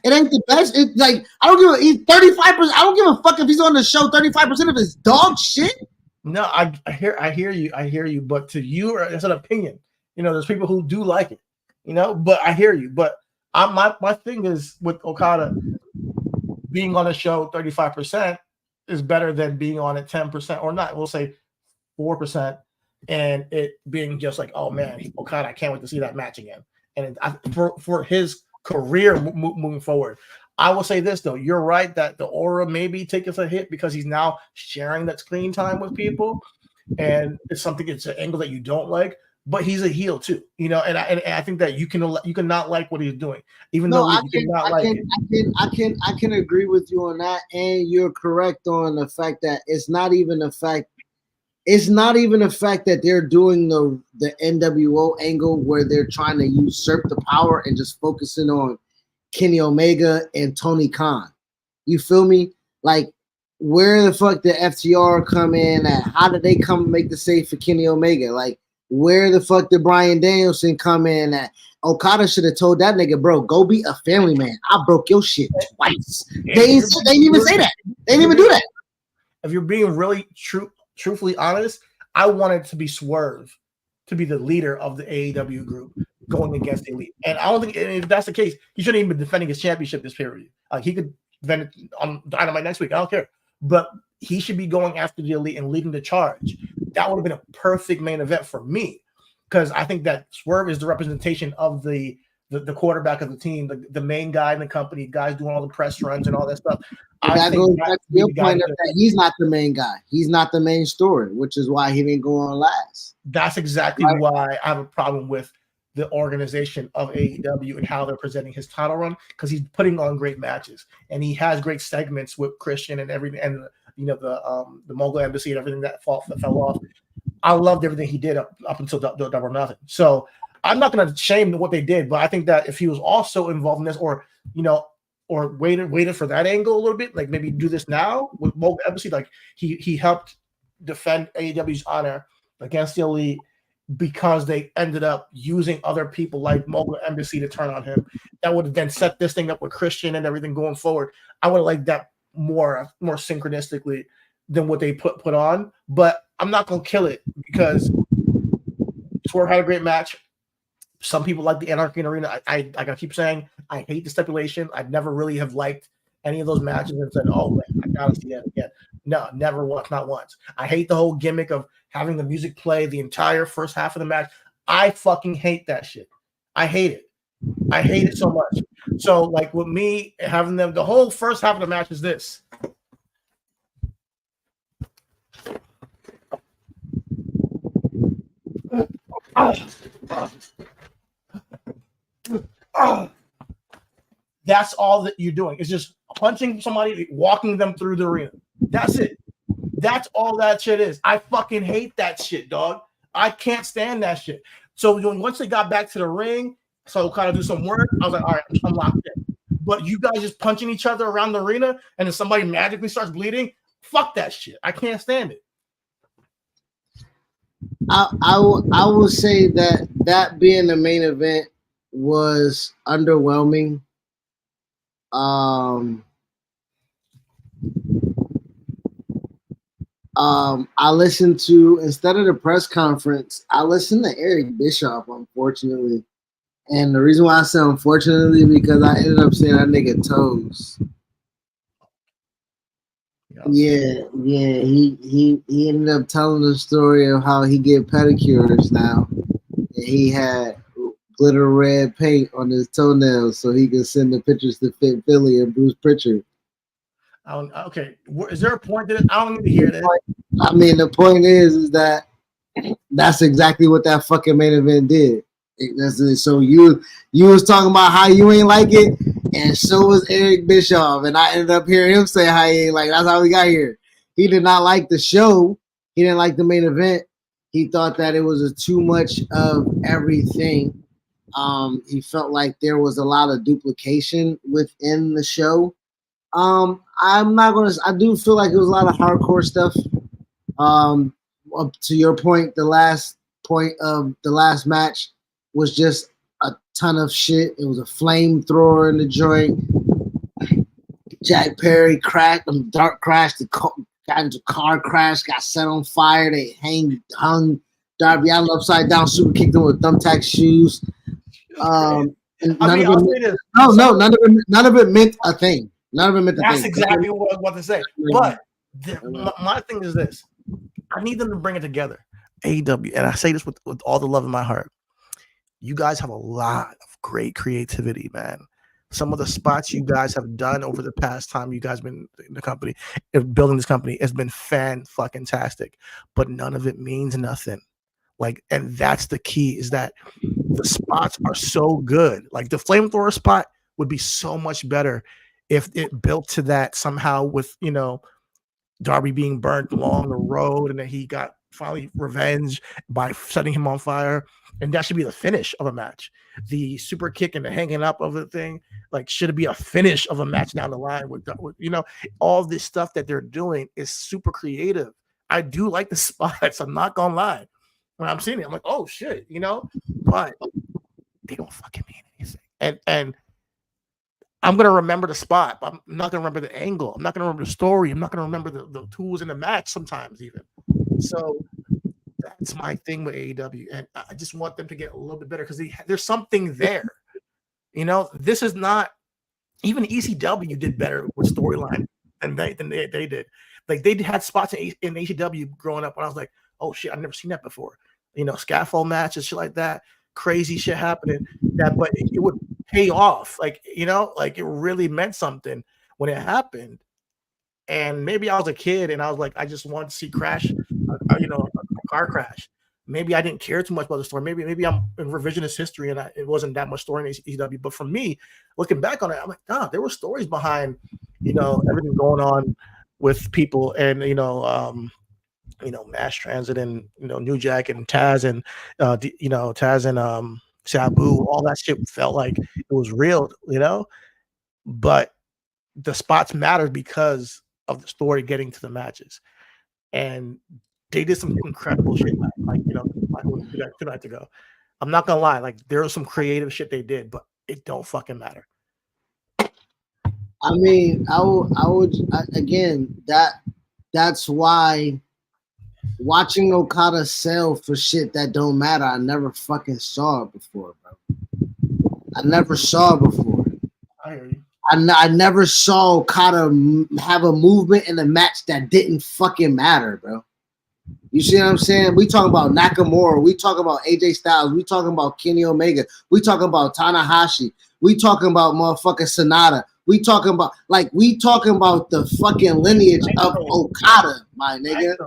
It ain't the best. It's like I don't give a he's 35%. I don't give a fuck if he's on the show 35% of his dog shit. No, I hear you, but to you, it's an opinion. There's people who do like it, but I hear you. But my thing is with Okada being on a show 35% is better than being on it 10% or not. We'll say 4%, and it being just like, oh man, Okada, I can't wait to see that match again. And for his career moving forward, I will say this though, you're right that the aura maybe takes a hit because he's now sharing that screen time with people, and it's an angle that you don't like. But he's a heel too, and I think that you can not like what he's doing, even though you cannot like it. I can agree with you on that, and you're correct on the fact that it's not even a fact that they're doing the NWO angle where they're trying to usurp the power and just focusing on Kenny Omega and Tony Khan. You feel me? Like, where the fuck did FTR come in at? How did they come make the save for Kenny Omega? Like, where the fuck did Bryan Danielson come in at? Okada should have told that nigga, bro, go be a family man. I broke your shit twice. They didn't even say that. They didn't even do that. If you're being really truthfully honest, I wanted to be Swerve to be the leader of the AEW group going against the Elite. And I don't think if that's the case, he shouldn't even be defending his championship this period. He could defend it on Dynamite next week. I don't care. But he should be going after the Elite and leading the charge. That would have been a perfect main event for me, because I think that Swerve is the representation of the quarterback of the team, the main guy in the company, guys doing all the press runs and all that stuff. That goes back to your point that he's not the main guy. He's not the main story, which is why he didn't go on last. That's exactly why I have a problem with the organization of AEW and how they're presenting his title run, because he's putting on great matches and he has great segments with Christian and everything, and the Mogul Embassy and everything that fell off. I loved everything he did up until Double or Nothing. So I'm not going to shame what they did, but I think that if he was also involved in this, or waited for that angle a little bit, like maybe do this now with Mogul Embassy, like he helped defend AEW's honor against the Elite because they ended up using other people like Mogul Embassy to turn on him. That would have then set this thing up with Christian and everything going forward. I would have liked that more synchronistically than what they put on, but I'm not gonna kill it because Swerve had a great match. Some people like the Anarchy in Arena. I keep saying I hate the stipulation. I never really have liked any of those matches and said, oh man, I gotta see that again. No, never once, not once. I hate the whole gimmick of having the music play the entire first half of the match. I fucking hate that shit. I hate it. I hate it so much. So, like with me having them, the whole first half of the match is this. That's all that you're doing. It's just punching somebody, walking them through the arena. That's it. That's all that shit is. I fucking hate that shit, dog. I can't stand that shit. So once they got back to the ring, so kind of do some work, I was like, all right, I'm locked in. But you guys just punching each other around the arena and then somebody magically starts bleeding, fuck that shit. I can't stand it. I will say that being the main event was underwhelming. I listened to, instead of the press conference, I listened to Eric Bischoff, unfortunately. And the reason why I say unfortunately, because I ended up saying that nigga toes. Yeah. He ended up telling the story of how he get pedicures now. And he had glitter red paint on his toenails so he could send the pictures to Fit Philly and Bruce Pritchard. Okay, is there a point to it? I don't need to hear that. I mean, the point is that that's exactly what that fucking main event did. That's it. So you was talking about how you ain't like it, and so was Eric Bischoff, and I ended up hearing him say how he ain't like it. That's how we got here. He did not like the show. He didn't like the main event. He thought that it was too much of everything. He felt like there was a lot of duplication within the show. I'm not gonna. I do feel like it was a lot of hardcore stuff. Up to your point, the last point of the last match was just a ton of shit. It was a flamethrower in the joint. Jack Perry cracked, dark crashed, got into a car crash, got set on fire. They hung Darby Allin upside down, super kicked him with thumbtack shoes. And none of it meant a thing. None of it meant a thing. That's exactly what I was about to say. But my thing is this: I need them to bring it together. AEW, and I say this with all the love in my heart. You guys have a lot of great creativity, man. Some of the spots you guys have done over the past time you guys been in the company, building this company, has been fan-fucking-tastic. But none of it means nothing. Like, and that's the key, is that the spots are so good. Like the flamethrower spot would be so much better if it built to that somehow with, Darby being burnt along the road and then he got finally revenge by setting him on fire. And that should be the finish of a match. The super kick and the hanging up of the thing, like, should it be a finish of a match down the line with all this stuff that they're doing is super creative. I do like the spots. I'm not gonna lie. When I'm seeing it, I'm like, oh shit, but they don't fucking mean anything. And I'm gonna remember the spot, but I'm not gonna remember the angle. I'm not gonna remember the story. I'm not gonna remember the tools in the match sometimes even. So that's my thing with AEW, and I just want them to get a little bit better because there's something there. This is not even ECW did better with storyline than they did. Like they had spots in ECW growing up when I was like, oh shit, I've never seen that before. Scaffold matches, shit like that, crazy shit happening. But it would pay off, like it really meant something when it happened. And maybe I was a kid and I was like, I just wanted to see a car crash. Maybe I didn't care too much about the story. Maybe I'm in revisionist history and it wasn't that much story in ECW. But for me, looking back on it, I'm like, nah, there were stories behind, everything going on with people and, Mass Transit and, New Jack and Taz and, Taz and Sabu, all that shit felt like it was real, but the spots mattered because of the story getting to the matches. And they did some incredible shit, like 2 nights ago. I'm not gonna lie, like there was some creative shit they did, but it don't fucking matter. I mean, I would again, that's why watching Okada sell for shit that don't matter, I never fucking saw it before, bro. I never saw it before. I hear you. I never saw Okada have a movement in a match that didn't fucking matter, bro. You see what I'm saying? We talking about Nakamura. We talking about AJ Styles. We talking about Kenny Omega. We talking about Tanahashi. We talking about motherfucking Sonata. We talking about the fucking lineage of Okada, my nigga.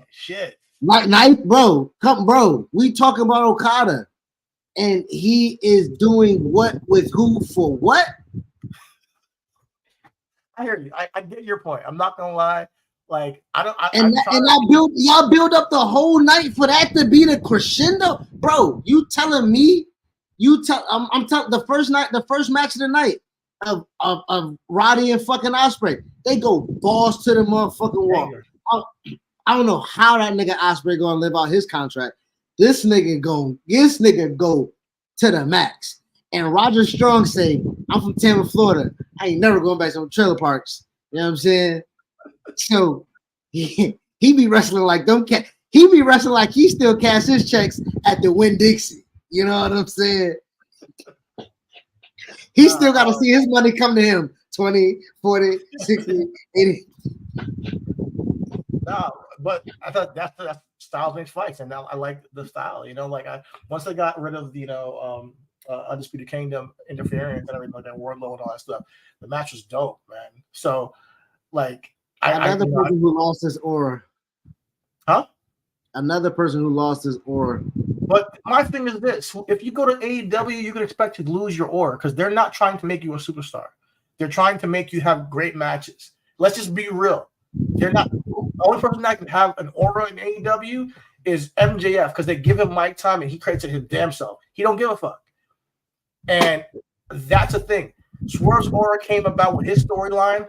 Shit. Night, bro. Bro. We talking about Okada. And he is doing what with who for what? I hear you. I get your point. I'm not gonna lie. Like y'all build up the whole night for that to be the crescendo, bro. You telling me? I'm telling the first match of the night of Roddy and fucking Ospreay. They go balls to the motherfucking wall. I don't know how that nigga Ospreay gonna live out his contract. This nigga go to the max. And Roger Strong say, I'm from Tampa, Florida. I ain't never going back to some trailer parks. You know what I'm saying? So he be wrestling like them cat. He be wrestling like he still cash his checks at the Winn-Dixie. You know what I'm saying? He still got to see his money come to him. 20, 40, 60, 80. No, but I thought that's Styles makes fights, and now I like the style. Once they got rid of the Undisputed Kingdom interference and everything like that, Wardlow and all that stuff, the match was dope, man. So, like, another person who lost his aura. Huh? Another person who lost his aura. But my thing is this: if you go to AEW, you can expect to lose your aura because they're not trying to make you a superstar. They're trying to make you have great matches. Let's just be real. They're not the only person that can have an aura in AEW is MJF because they give him mic time and he creates it his damn self. He don't give a fuck. And that's a thing. Swerve's aura came about with his storyline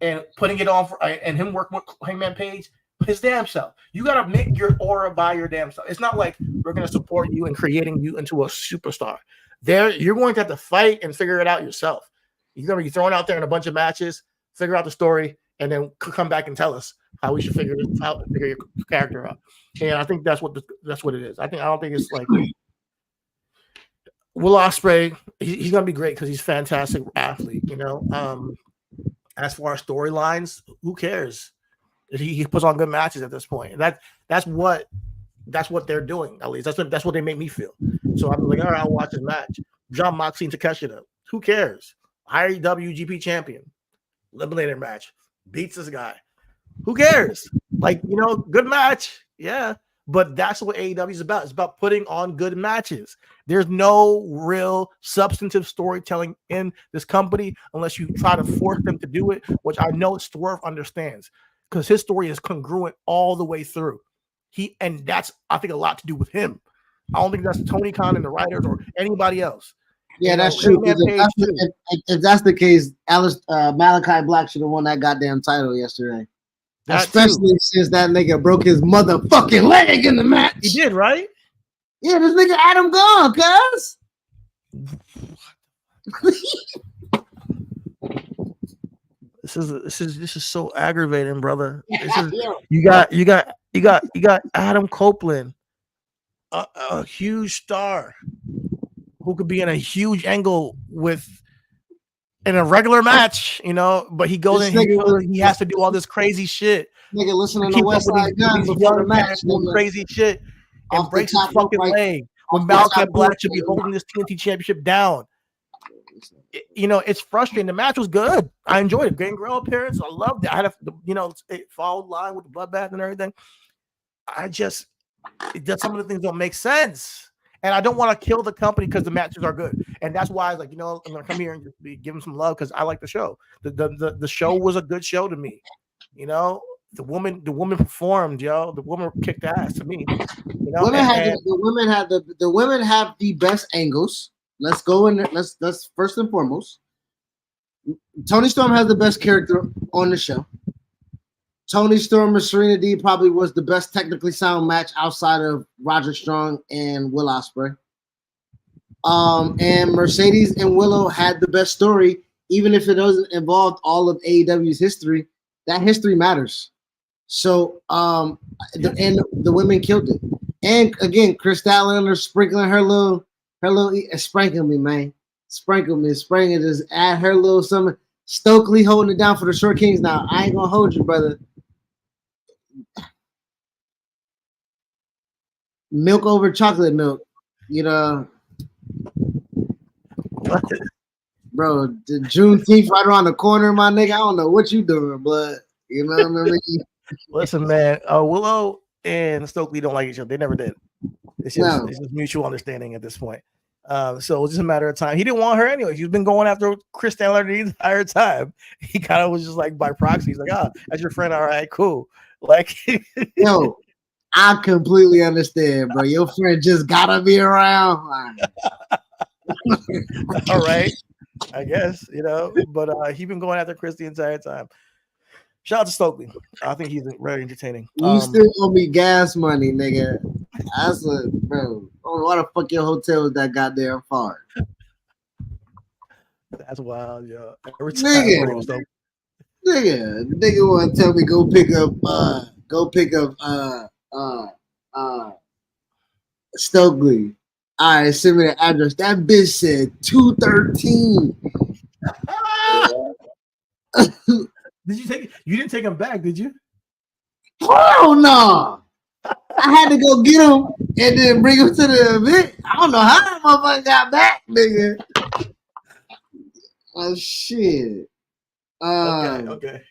and putting it on for and him working with Hangman Page, his damn self. You gotta make your aura by your damn self. It's not like we're gonna support you and creating you into a superstar. You're going to have to fight and figure it out yourself. You're gonna be thrown out there in a bunch of matches, figure out the story, and then come back and tell us how we should figure your character out. And I think that's what it is. I don't think it's like Will Ospreay. He's gonna be great because he's a fantastic athlete. As far as storylines, who cares? He puts on good matches at this point. That's what they're doing. At least that's what they make me feel. So I'm like, all right, I'll watch this match. John Moxley and Takeshita. Who cares? IWGP champion, eliminator match, beats this guy. Who cares? Good match, yeah. But that's what AEW is about. It's about putting on good matches. There's no real substantive storytelling in this company unless you try to force them to do it, which I know Swerve understands because his story is congruent all the way through. And that's, I think, a lot to do with him. I don't think that's Tony Khan and the writers or anybody else. Yeah, that's true. If that's the case, Malachi Black should have won that goddamn title yesterday. Especially since that nigga broke his motherfucking leg in the match. He did, right? Yeah, this nigga Adam gone, cuz. This is so aggravating, brother. You got Adam Copeland, a huge star who could be in a huge angle in a regular match, but he goes he has to do all this crazy shit. Nigga, listening to West Side Gun before the match, crazy shit, and breaks his fucking leg. When Malachi Black should be holding this TNT championship down. It's frustrating. The match was good. I enjoyed it. Gangrel appearance. I loved it. I had it followed line with the bloodbath and everything. Some of the things don't make sense. And I don't want to kill the company because the matches are good. And that's why I was like, I'm going to come here and just give them some love because I like the show. The show was a good show to me. The woman performed, yo. The woman kicked ass to me. The women have the best angles. Let's go in there. Let's first and foremost. Toni Storm has the best character on the show. Toni Storm and Serena Deeb probably was the best technically sound match outside of Roderick Strong and Will Ospreay. And Mercedes and Willow had the best story, even if it doesn't involve all of AEW's history. That history matters. So, and the women killed it. And again, Chris Statlander sprinkling her little sprinkle me, man. Sprinkle me, just add her little something. Stokely holding it down for the Short Kings. Now, I ain't gonna hold you, brother. Milk over chocolate milk, bro. The Juneteenth right around the corner, my nigga. I don't know what you doing, blood. You know what I mean? Listen, man. Willow and Stokely don't like each other. They never did. It's just mutual understanding at this point. So it was just a matter of time. He didn't want her anyway. He's been going after Chris Statlander the entire time. He kind of was just like by proxy. He's like, that's your friend. All right, cool. Like, yo, I completely understand, bro. Your friend just gotta be around. All right, I guess, but he's been going after Chris the entire time. Shout out to Stokely. I think he's very entertaining. You still owe me gas money, nigga. That's bro. Oh, why the fuck your hotel is that goddamn far? That's wild, yo. Nigga, nigga want to tell me go pick up Stokely. All right, send me the address. That bitch said 213. You didn't take him back, did you? Hell no. I had to go get him and then bring him to the event. I don't know how that motherfucker got back, nigga. Oh shit. Okay.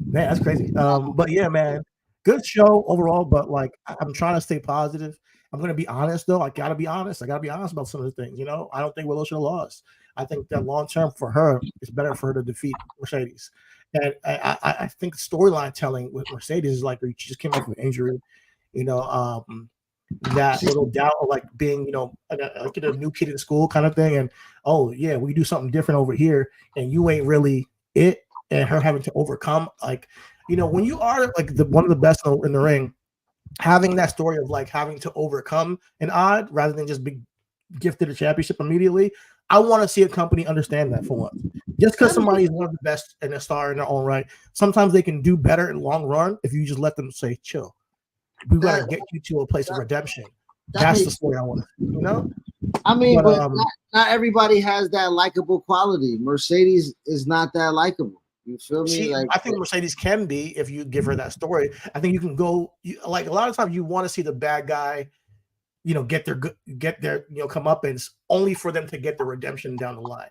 Man, that's crazy. But yeah, man, good show overall, but like I'm trying to stay positive. I'm gonna be honest though. I gotta be honest. I gotta be honest about some of the things. I don't think Willow should have lost. I think that long term for her, it's better for her to defeat Mercedes. And I think storyline telling with Mercedes is like she just came off of an injury. You know, that little doubt of like being, like a new kid in school kind of thing. And oh yeah, we do something different over here, and you ain't really it. And her having to overcome, like, when you are like one of the best in the ring, having that story of like having to overcome an odd rather than just be gifted a championship immediately. I want to see a company understand that for once. Just because somebody is one of the best and a star in their own right, sometimes they can do better in long run if you just let them say, chill. We got to get you to a place of redemption. That's the story I want. I mean, but not everybody has that likable quality. Mercedes is not that likable. You feel me? I think Mercedes can be if you give her that story. I think you can go. Like a lot of times, you want to see the bad guy, get their comeuppance, only for them to get the redemption down the line.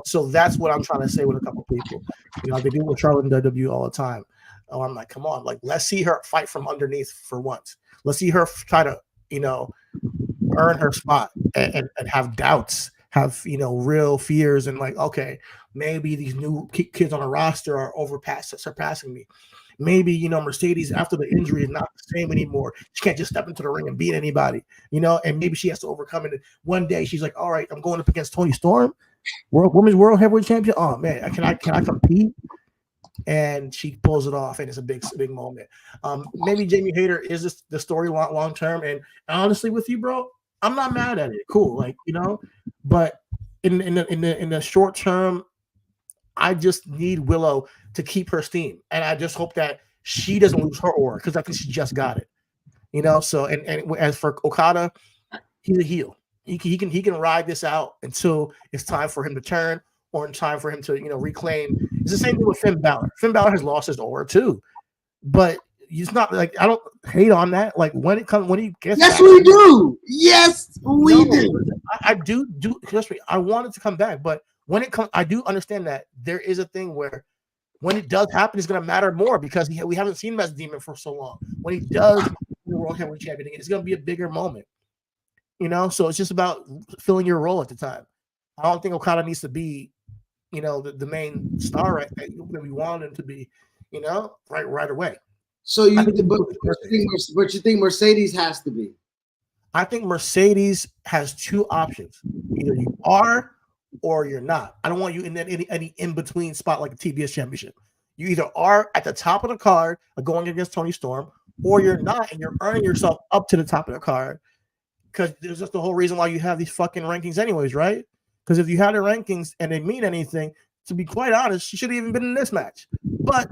So that's what I'm trying to say with a couple people. They do with Charlotte and WWE all the time. Oh, I'm like, come on, like let's see her fight from underneath for once. Let's see her try to, earn her spot and have doubts, have real fears, and like, okay, maybe these new kids on the roster are surpassing me. Maybe Mercedes after the injury is not the same anymore. She can't just step into the ring and beat anybody, and maybe she has to overcome it. One day she's like, all right, I'm going up against Toni Storm, women's world heavyweight champion. Oh man, can I compete? And she pulls it off, and it's a big moment. Maybe Jamie Hayter is this the story long term, and honestly, with you, bro, I'm not mad at it. Cool, like but in the short term, I just need Willow to keep her steam, and I just hope that she doesn't lose her aura because I think she just got it. So and as for Okada, he's a heel. He can ride this out until it's time for him to turn, or in time for him to reclaim. It's the same thing with Finn Balor. Finn Balor has lost his aura too, but he's not like, I don't hate on that. Like when he gets yes, we do. Yes, we do. I do. Trust me, I want it to come back, but when it comes, I do understand that there is a thing where when it does happen, it's going to matter more because we haven't seen him as Demon for so long. When he does the World Heavyweight Champion, it's going to be a bigger moment. So it's just about filling your role at the time. I don't think Okada needs to be, the main star that we want him to be, right away. So you think Mercedes has to be? I think Mercedes has two options: either you are or you're not. I don't want you in any in between spot like a TBS Championship. You either are at the top of the card, going against Toni Storm, or you're not, and you're earning yourself up to the top of the card. Because there's just the whole reason why you have these fucking rankings, anyways, right? Because if you had the rankings and they mean anything, to be quite honest, she should have even been in this match. But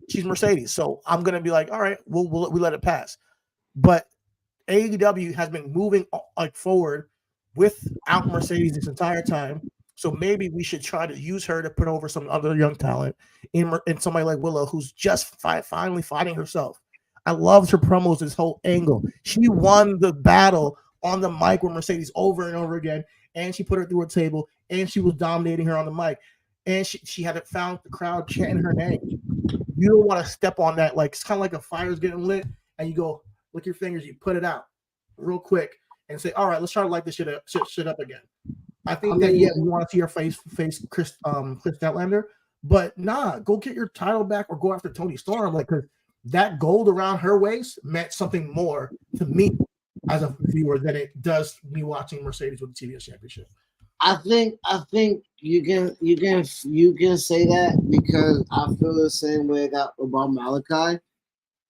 she's Mercedes, so I'm gonna be like, all right, we let it pass. But AEW has been moving like forward without Mercedes this entire time, so maybe we should try to use her to put over some other young talent in somebody like Willow, who's just finally fighting herself. I loved her promos, this whole angle. She won the battle on the mic with Mercedes over and over again, and she put her through a table, and she was dominating her on the mic, and she had found the crowd chanting her name. You don't want to step on that. Like, it's kind of like a fire's getting lit, and you go with your fingers, you put it out real quick and say, all right, let's try to light this shit up again. I think that you want to see her face Chris Statlander, but nah, go get your title back or go after Toni Storm. Like, because that gold around her waist meant something more to me as a viewer than it does me watching Mercedes with the TBS Championship. I think you can say that because I feel the same way about Malachi.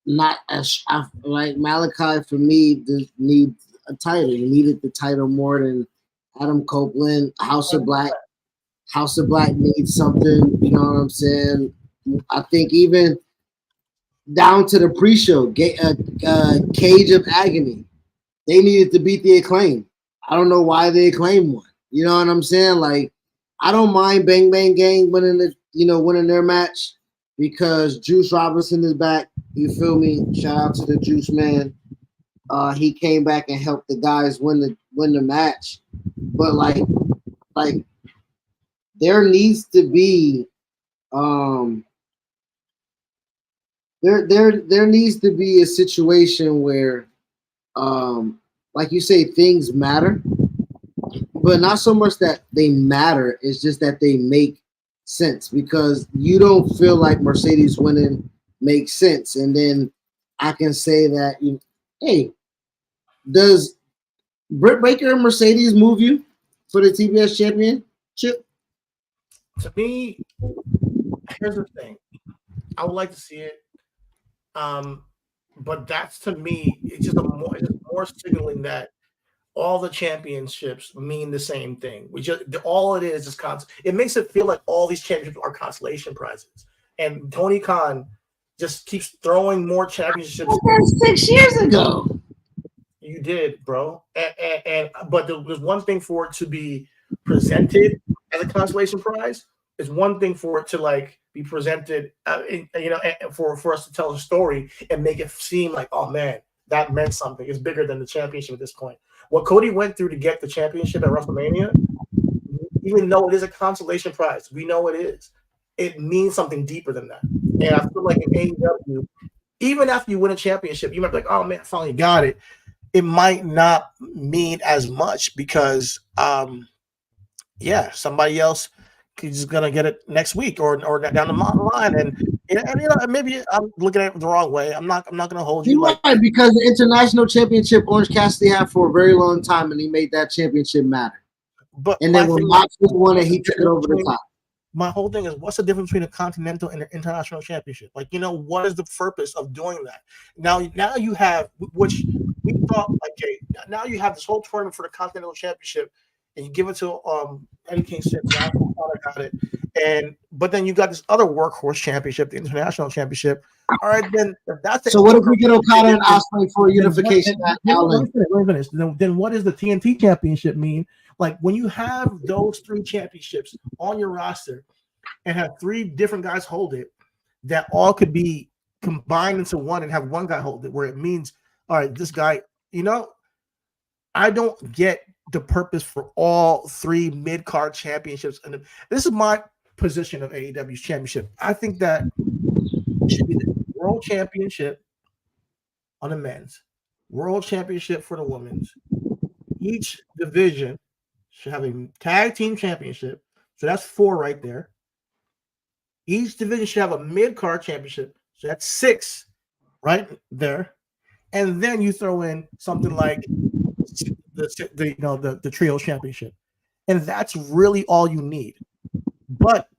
Not as like Malachi for me needs a title. He needed the title more than Adam Copeland. House of Black needs something. You know what I'm saying? I think even down to the pre-show, Cage of Agony. They needed to beat the Acclaim. I don't know why the Acclaim won. You know what I'm saying? Like, I don't mind Bang Bang Gang winning their match because Juice Robinson is back. You feel me? Shout out to the Juice Man. He came back and helped the guys win the match. But like there needs to be There needs to be a situation where, like you say, things matter, but not so much that they matter. It's just that they make sense because you don't feel like Mercedes winning makes sense, and then I can say that hey, does Britt Baker and Mercedes move you for the TBS championship? To me, here's the thing. I would like to see it. But that's to me, it's just more signaling that all the championships mean the same thing. All it is it makes it feel like all these championships are consolation prizes. And Tony Khan just keeps throwing more championships. That's 6 years ago. You did, bro. But there's one thing for it to be presented as a consolation prize. It's one thing for it to like be presented, for us to tell a story and make it seem like, oh man, that meant something. It's bigger than the championship at this point. What Cody went through to get the championship at WrestleMania, even though it is a consolation prize, we know it is. It means something deeper than that. And I feel like in AEW, even after you win a championship, you might be like, oh man, I finally got it. It might not mean as much because, somebody else is gonna get it next week or down the line, and maybe I'm looking at it the wrong way. I'm not gonna hold you. Right, because the international championship Orange Cassidy had for a very long time, and he made that championship matter. But and then when Moxley won it, he took it over the top. My whole thing is, what's the difference between a continental and an international championship? Like, what is the purpose of doing that? Now you have, which we thought, okay, now you have this whole tournament for the continental championship, and you give it to Eddie Kingston. I got it, but then you got this other workhorse championship, the international championship. All right, then if that's so what if we get Okada and Ospreay for unification? Then what does the TNT championship mean? Like when you have those 3 championships on your roster and have 3 different guys hold it, that all could be combined into one and have one guy hold it, where it means, all right, this guy, I don't get the purpose for all 3 mid-card championships. And this is my position of AEW's championship. I think that it should be the World Championship on the men's, World Championship for the women's. Each division should have a tag team championship. So that's 4 right there. Each division should have a mid-card championship. So that's 6 right there. And then you throw in something like the trio championship. And that's really all you need. But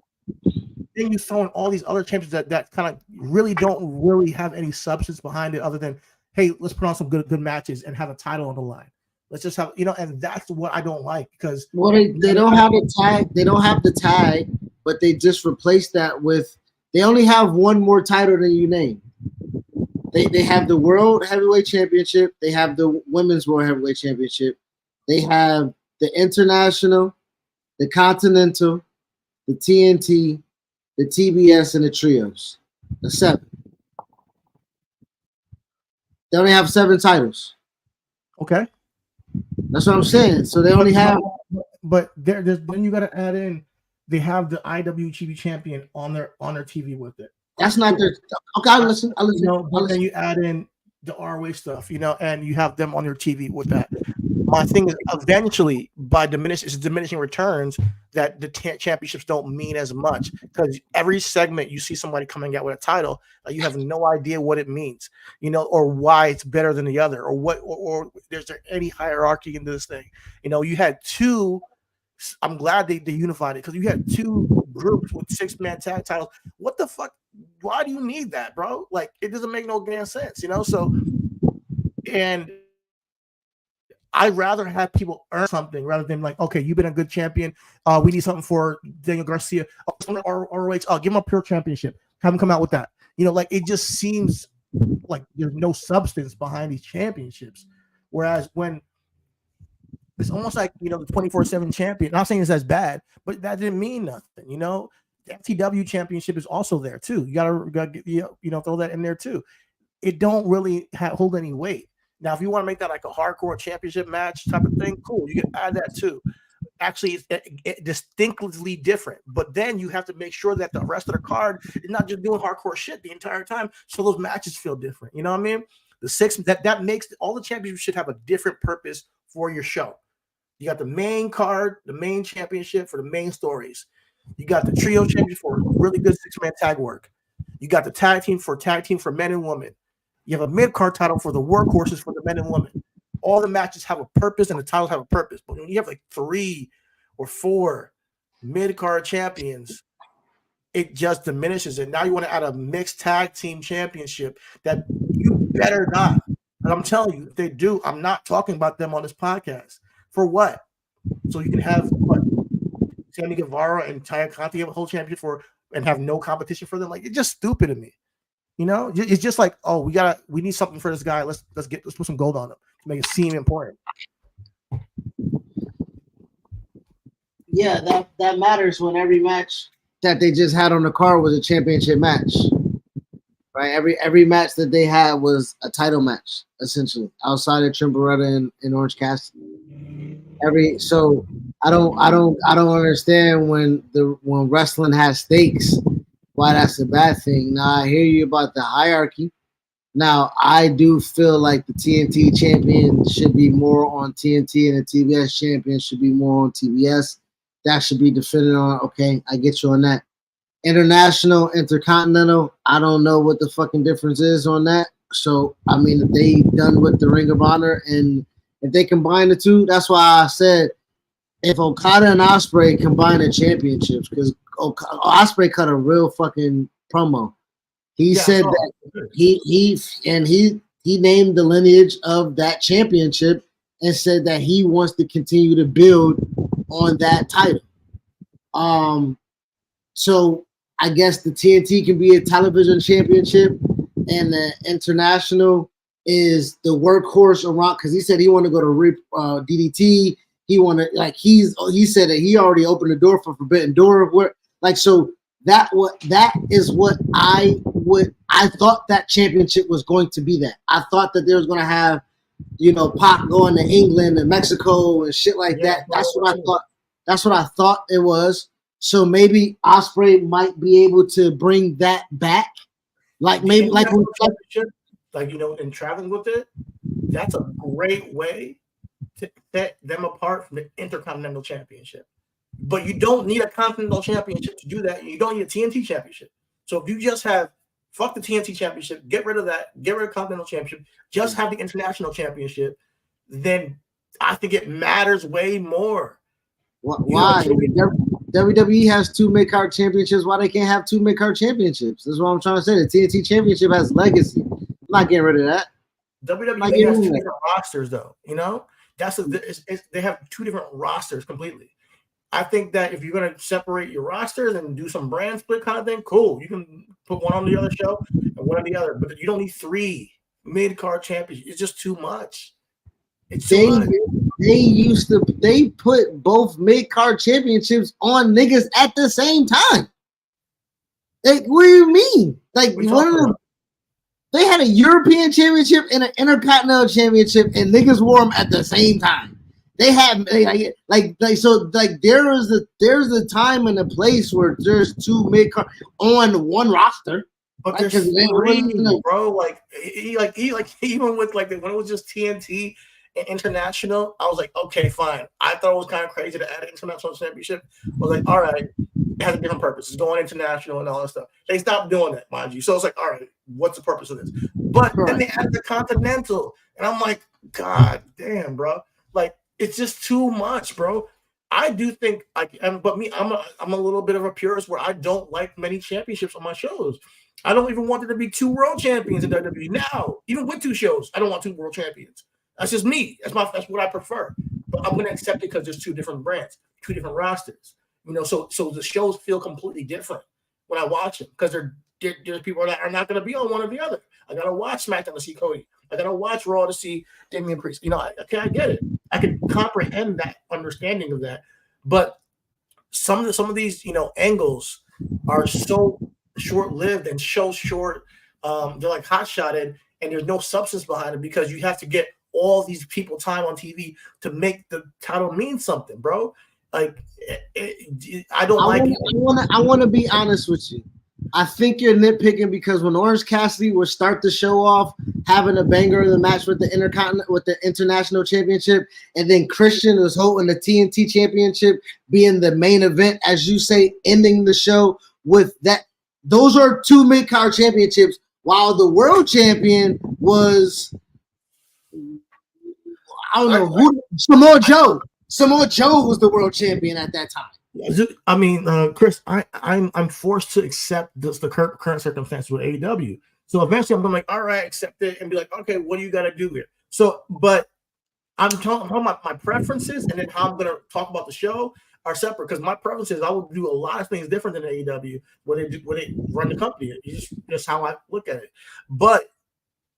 then you throw in all these other championships that kind of really don't really have any substance behind it other than, hey, let's put on some good matches and have a title on the line. Let's just have, and that's what I don't like because they don't have a tag. They don't have the tag, but they just replaced that with they only have one more title than you name. They have the World Heavyweight Championship. They have the Women's World Heavyweight Championship. They have the International, the Continental, the TNT, the TBS, and the Trios. The 7. They only have 7 titles. Okay. That's what I'm saying. So they only have. But then you got to add in. They have the IWGP champion on their TV with it. That's not their. Okay, I listen. But then you add in the ROH stuff, and you have them on your TV with that. My thing is, eventually, by diminishing returns, that the championships don't mean as much because every segment you see somebody coming out with a title, you have no idea what it means, or why it's better than the other, or is there any hierarchy into this thing? You had 2. I'm glad they unified it because you had 2 groups with 6-man tag titles. What the fuck? Why do you need that, bro? Like, it doesn't make no damn sense, So, and I'd rather have people earn something rather than like, okay, you've been a good champion. We need something for Daniel Garcia. ROH. Give him a pure championship. Have him come out with that. Like it just seems like there's no substance behind these championships. Whereas when it's almost like, the 24/7 champion. Not saying it's as bad, but that didn't mean nothing. The FTW championship is also there too. You gotta throw that in there too. It don't really hold any weight. Now, if you want to make that like a hardcore championship match type of thing, cool. You can add that too. actually is distinctly different. But then you have to make sure that the rest of the card is not just doing hardcore shit the entire time, so those matches feel different. You know what I mean? The six that makes all the championships should have a different purpose for your show. You got the main card, the main championship for the main stories. You got the trio championship for really good 6-man tag work. You got the tag team for men and women. You have a mid-card title for the workhorses for the men and women. All the matches have a purpose and the titles have a purpose. But when you have like 3 or 4 mid-card champions, it just diminishes it. Now you want to add a mixed tag team championship that you better not. And I'm telling you, if they do, I'm not talking about them on this podcast. For what? So you can have what? Sammy Guevara and Taya Conti have a whole championship and have no competition for them. Like, it's just stupid to me. You know, it's just like, oh, we need something for this guy. Let's put some gold on him to make it seem important. Yeah, that matters when every match that they just had on the card was a championship match. Right? Every match that they had was a title match, essentially, outside of Trent Beretta and Orange Cassidy. So I don't understand when wrestling has stakes, why that's a bad thing. Now I hear you about the hierarchy. Now I do feel like the TNT champion should be more on TNT and the TBS champion should be more on TBS. That should be defended on. Okay, I get you on that. International, intercontinental, I don't know what the fucking difference is on that. So I mean, if they done with the Ring of Honor and if they combine the two, that's why I said if Okada and Ospreay combine the championships, because Ospreay cut a real fucking promo. He said that he named the lineage of that championship and said that he wants to continue to build on that title. So I guess the TNT can be a television championship, and the international is the workhorse around, because he said he wanted to go to DDT. He said that he already opened the door for Forbidden Door. So that is what I thought that championship was going to be. That I thought that they was going to have, Pac going to England and Mexico and shit like that. That's what I thought. That's what I thought it was. So maybe Ospreay might be able to bring that back. And traveling with it, that's a great way to set them apart from the Intercontinental Championship. But you don't need a Continental Championship to do that. You don't need a TNT Championship. So if you just have fuck the TNT Championship, get rid of that, get rid of Continental Championship, just have the International Championship, then I think it matters way more. Why? WWE has 2 mid-card championships. Why they can't have 2 mid-card championships? That's what I'm trying to say. The TNT Championship has legacy. I'm not getting rid of that. WWE has 2 different rosters, though. They have 2 different rosters completely. I think that if you're going to separate your rosters and do some brand split kind of thing, cool. You can put one on the other show and one on the other, but you don't need 3 mid-card champions. It's just too much. It's too much. They put both mid-card championships on niggas at the same time. Like, what do you mean? Like, they had a European championship and an Intercontinental championship, and niggas wore them at the same time. They had there's a time and a place where there's 2 mid-card on one roster. But there's 3, bro. Like even with when it was just TNT. International, I was like, okay, fine. I thought it was kind of crazy to add an international championship. I was like, all right, it has a different purpose. It's going international and all that stuff. They stopped doing that, mind you. So it's like, all right, what's the purpose of this? But then they added the Continental, and I'm like, God damn, bro. Like, it's just too much, bro. I do think, I'm a little bit of a purist where I don't like many championships on my shows. I don't even want there to be 2 world champions in WWE now. Even with 2 shows, I don't want 2 world champions. That's just me. That's what I prefer. But I'm going to accept it because there's 2 different brands, 2 different rosters. So the shows feel completely different when I watch them because there's people that are not going to be on one or the other. I got to watch SmackDown to see Cody. I got to watch Raw to see Damian Priest. I get it. I can comprehend that understanding of that. But some of these angles are so short-lived and so short. They're like hot-shotted, and there's no substance behind it because you have to get all these people time on TV to make the title mean something, bro. Like, I don't like it. I want to be honest with you. I think you're nitpicking because when Orange Cassidy would start the show off having a banger in the match with the international championship, and then Christian was holding the TNT championship being the main event, as you say, ending the show with that. Those are two mid-card championships, while the world champion was, I don't know, who, Samoa Joe. Samoa Joe was the world champion at that time. I mean, Chris, I'm forced to accept the current circumstances with AEW. So eventually, I'm gonna like, all right, accept it, and be like, okay, what do you got to do here? So, but I'm talking about my preferences, and then how I'm gonna talk about the show are separate. Because my preferences, I would do a lot of things different than AEW when they run the company. It's just how I look at it. But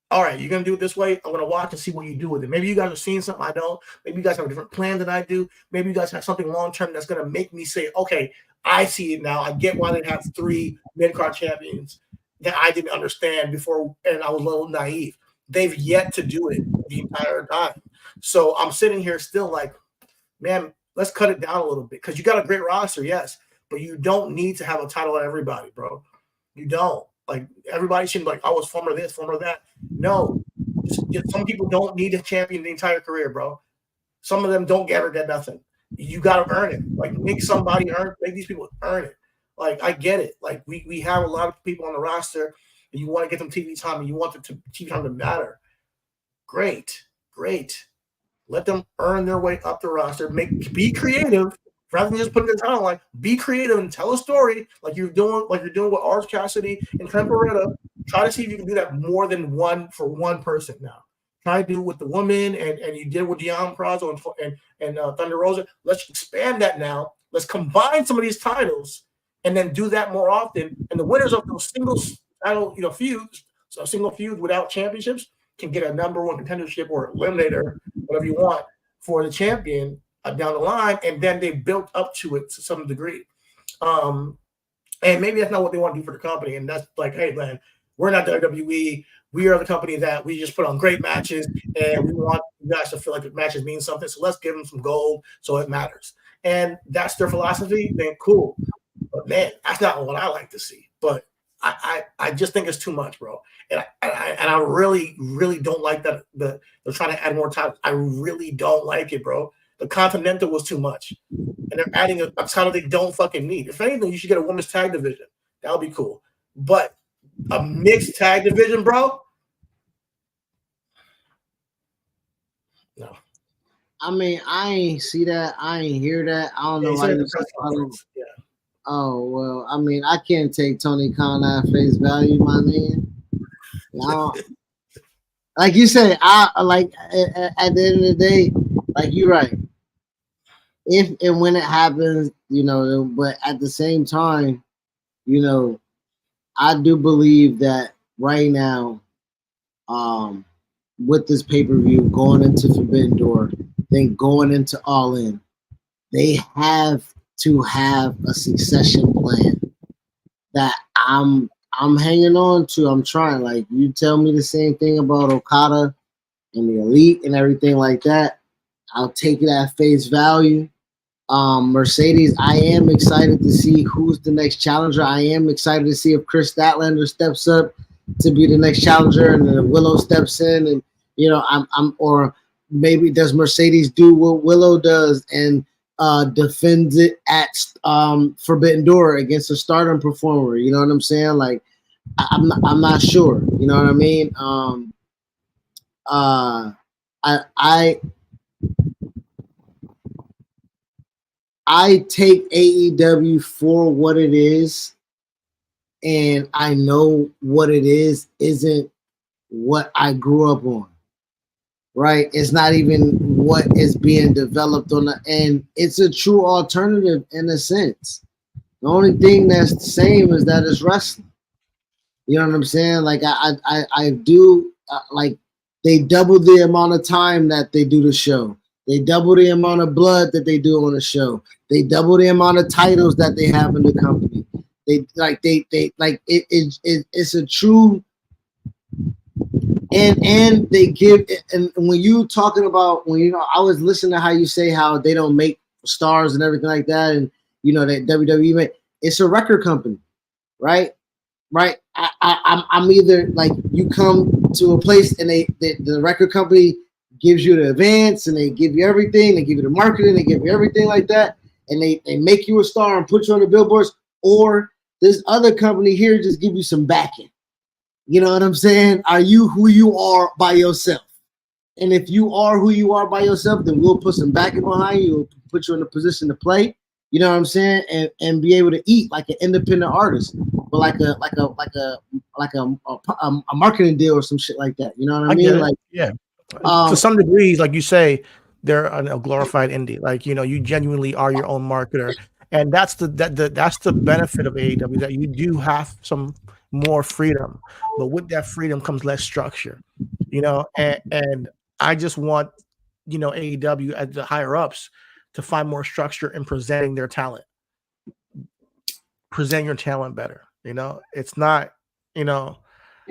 all right, you're gonna do it this way. I'm gonna watch and see what you do with it. Maybe you guys have seen something I don't. Maybe you guys have a different plan than I do. Maybe you guys have something long term that's gonna make me say, okay, I see it now. I get why they have 3 mid-card champions that I didn't understand before, and I was a little naive. They've yet to do it the entire time. So I'm sitting here still like, man, let's cut it down a little bit, because you got a great roster, yes, but you don't need to have a title on everybody, bro. You don't. Like, everybody should be like, I was former this, former that. No. Some people don't need a champion the entire career, bro. Some of them don't ever get nothing. You got to earn it. Like, make these people earn it. Like, I get it. Like, we have a lot of people on the roster, and you want to get them TV time, and you want the TV time to matter. Great. Let them earn their way up the roster. Be creative. Rather than just putting the title line, be creative and tell a story like you're doing with Orange Cassidy and Trent Beretta. Try to see if you can do that more than one for one person now. Try to do it with the woman, and you did it with Deonna Purrazzo and Thunder Rosa. Let's expand that now. Let's combine some of these titles and then do that more often. And the winners of those single title, feuds, so a single feud without championships, can get a number one contendership or eliminator, whatever you want, for the champion down the line, and then they built up to it to some degree. And maybe that's not what they want to do for the company. And that's like, hey, man, we're not WWE. We are the company that we just put on great matches, and we want you guys to feel like the matches mean something. So let's give them some gold so it matters. And that's their philosophy. Then cool. But man, that's not what I like to see. But I just think it's too much, bro. And I really, really don't like that they're trying to add more titles. I really don't like it, bro. The Continental was too much. And they're adding a title they don't fucking need. If anything, you should get a women's tag division. That would be cool. But a mixed tag division, bro? No. I mean, I ain't see that. I ain't hear that. I don't know why you said yeah. Oh, well, I mean, I can't take Tony Khan at face value, my man. Like you say, at the end of the day, like you're right. If and when it happens, but at the same time, I do believe that right now, with this pay-per-view going into Forbidden Door, then going into All In, they have to have a succession plan that I'm hanging on to. I'm trying. Like, you tell me the same thing about Okada and the Elite and everything like that, I'll take it at face value. Mercedes, I am excited to see who's the next challenger. I am excited to see if Chris Statlander steps up to be the next challenger, and then Willow steps in, and or maybe does Mercedes do what Willow does and defends it at Forbidden Door against a Stardom performer. You know what I'm saying? Like, I'm not sure. You know what I mean? I take AEW for what it is, and I know what it is isn't what I grew up on, right? It's not even what is being developed on and it's a true alternative in a sense. The only thing that's the same is that it's wrestling. You know what I'm saying? Like, I do, like, they double the amount of time that they do the show. They double the amount of blood that they do on the show. They double the amount of titles that they have in the company. It's a true, and they give, and when you talking about, I was listening to how you say how they don't make stars and everything like that, and that WWE. It's a record company, right? Right. I'm either like you come to a place and the record company gives you the advance and they give you everything, they give you the marketing, they give you everything like that, and they make you a star and put you on the billboards, or this other company here just give you some backing. You know what I'm saying? Are you who you are by yourself? And if you are who you are by yourself, then we'll put some backing behind you, we'll put you in a position to play. You know what I'm saying? And be able to eat like an independent artist, but like a marketing deal or some shit like that. You know what I mean? Like, yeah. To some degrees, like you say, they're a glorified indie. Like, you genuinely are your own marketer, and that's the benefit of AEW, that you do have some more freedom, but with that freedom comes less structure. And I just want AEW at the higher ups to find more structure in presenting their talent. Present your talent better. It's not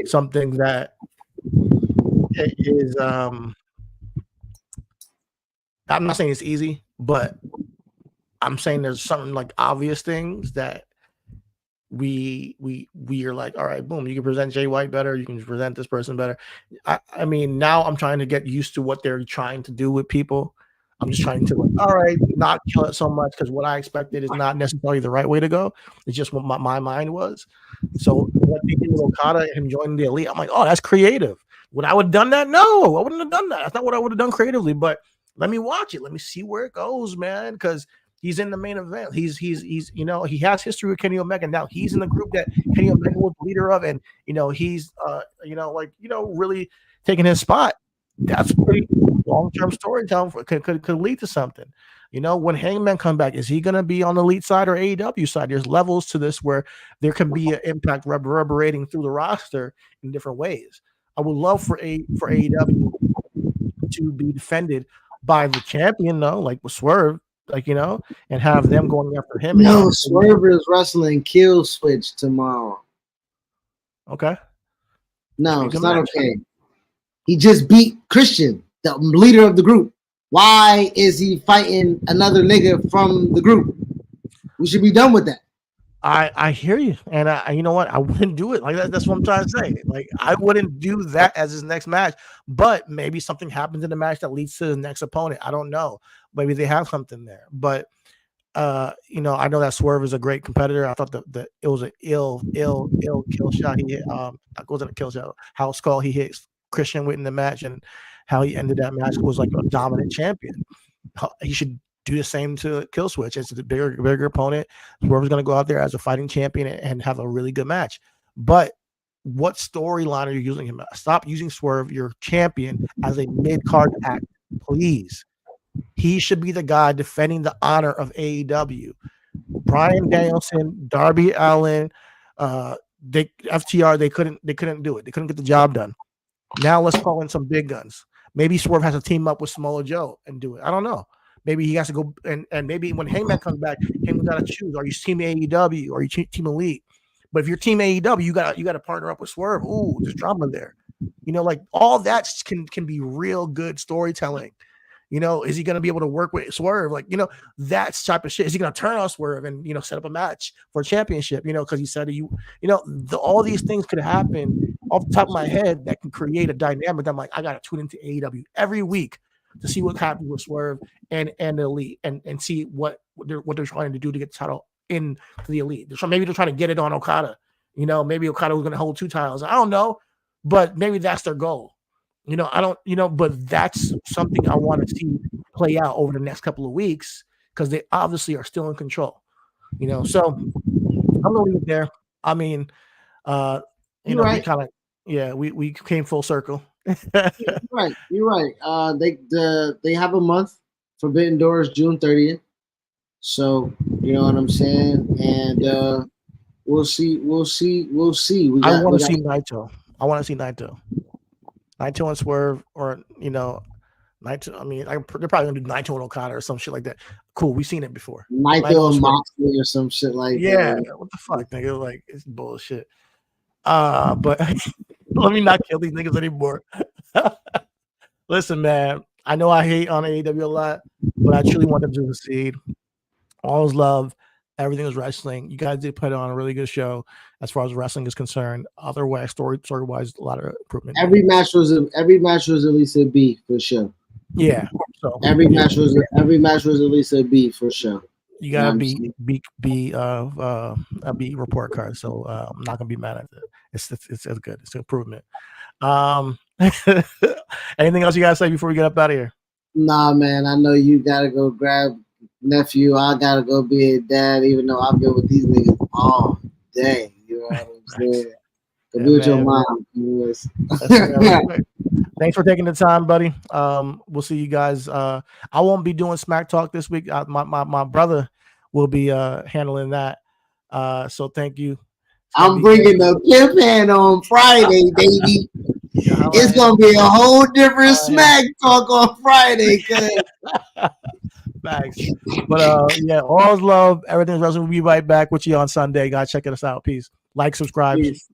something that is I'm not saying it's easy, but I'm saying there's something like obvious things that we are like, all right, boom, you can present Jay White better, you can present this person better. I mean, now I'm trying to get used to what they're trying to do with people. I'm just trying to, like, all right, not kill it so much, because what I expected is not necessarily the right way to go. It's just what my mind was. So what they did with Okada and him joining the Elite, I'm like, oh, that's creative. Would I would have done that? No, I wouldn't have done that. That's not what I would have done creatively. But let me watch it. Let me see where it goes, man. Because he's in the main event. He's he has history with Kenny Omega. Now he's in the group that Kenny Omega was the leader of, and he's really taking his spot. That's pretty long-term storytelling. Could lead to something. When Hangman comes back, is he going to be on the Elite side or AEW side? There's levels to this where there can be an impact reverberating through the roster in different ways. I would love for AEW to be defended by the champion, though, like with Swerve, and have them going after him. No, Swerve is wrestling Kill Switch tomorrow. Okay. No, it's not okay. He just beat Christian, the leader of the group. Why is he fighting another nigga from the group? We should be done with that. I hear you, and you know what? I wouldn't do it like that. That's what I'm trying to say. Like, I wouldn't do that as his next match. But maybe something happens in the match that leads to the next opponent. I don't know. Maybe they have something there. But I know that Swerve is a great competitor. I thought that it was an ill kill shot he hit. That wasn't a kill shot. House call he hit Christian with in the match, and how he ended that match was like a dominant champion. He should do the same to Kill Switch. It's a bigger opponent. Swerve's going to go out there as a fighting champion and have a really good match. But what storyline are you using him? Stop using Swerve, your champion, as a mid-card act, please. He should be the guy defending the honor of AEW. Bryan Danielson, Darby Allin, FTR, they couldn't do it. They couldn't get the job done. Now let's call in some big guns. Maybe Swerve has to team up with Samoa Joe and do it. I don't know. Maybe he has to go and maybe when Hangman comes back, Hangman got to choose: are you team AEW or are you team Elite? But if you're team AEW, you got to partner up with Swerve. Ooh, there's drama there. Like all that can be real good storytelling. Is he going to be able to work with Swerve? Like, that type of shit. Is he going to turn on Swerve and, set up a match for a championship? Because he said, all these things could happen off the top of my head that can create a dynamic that I'm like, I got to tune into AEW every week to see what happens with Swerve and the Elite and see what they're trying to do to get the title into the Elite. Maybe they're trying to get it on Okada. Maybe Okada was going to hold 2 titles. I don't know, but maybe that's their goal. I don't, but that's something I want to see play out over the next couple of weeks because they obviously are still in control, so I'm gonna leave it there. I mean, right. We kind of, we came full circle. You're right. They have a month. Forbidden Doors, June 30th. So you know what I'm saying, and we'll see. I want to see Naito. Naito and Swerve, or Naito. I mean, they're probably gonna do Naito and Okada or some shit like that. Cool, we've seen it before. Naito and Moxley or some shit like that. Yeah, what the fuck, nigga? Like, it's bullshit. But let me not kill these niggas anymore. Listen, man, I know I hate on AEW a lot, but I truly want them to succeed. All is love. Everything is wrestling. You guys did put on a really good show as far as wrestling is concerned. Otherwise, story wise, a lot of improvement. Every match was at least a B for sure. Yeah. So every match was at least a B for sure. You gotta be a B report card. So I'm not gonna be mad at it. It's good. It's an improvement. Anything else you gotta say before we get up out of here? Nah, man. I know you gotta go grab nephew. I gotta go be a dad, even though I've been with these niggas all day. You know what I'm saying? Go be with your mom. Thanks for taking the time, buddy. We'll see you guys. I won't be doing Smack Talk this week. My brother will be handling that. So thank you. I'm bringing the pimp hand on Friday, baby. It's gonna be a whole different Smack Talk on Friday, cuz. Thanks. But yeah, all's love. Everything's wrestling. We'll be right back with you on Sunday. Guys, check us out. Peace. Like, subscribe. Peace.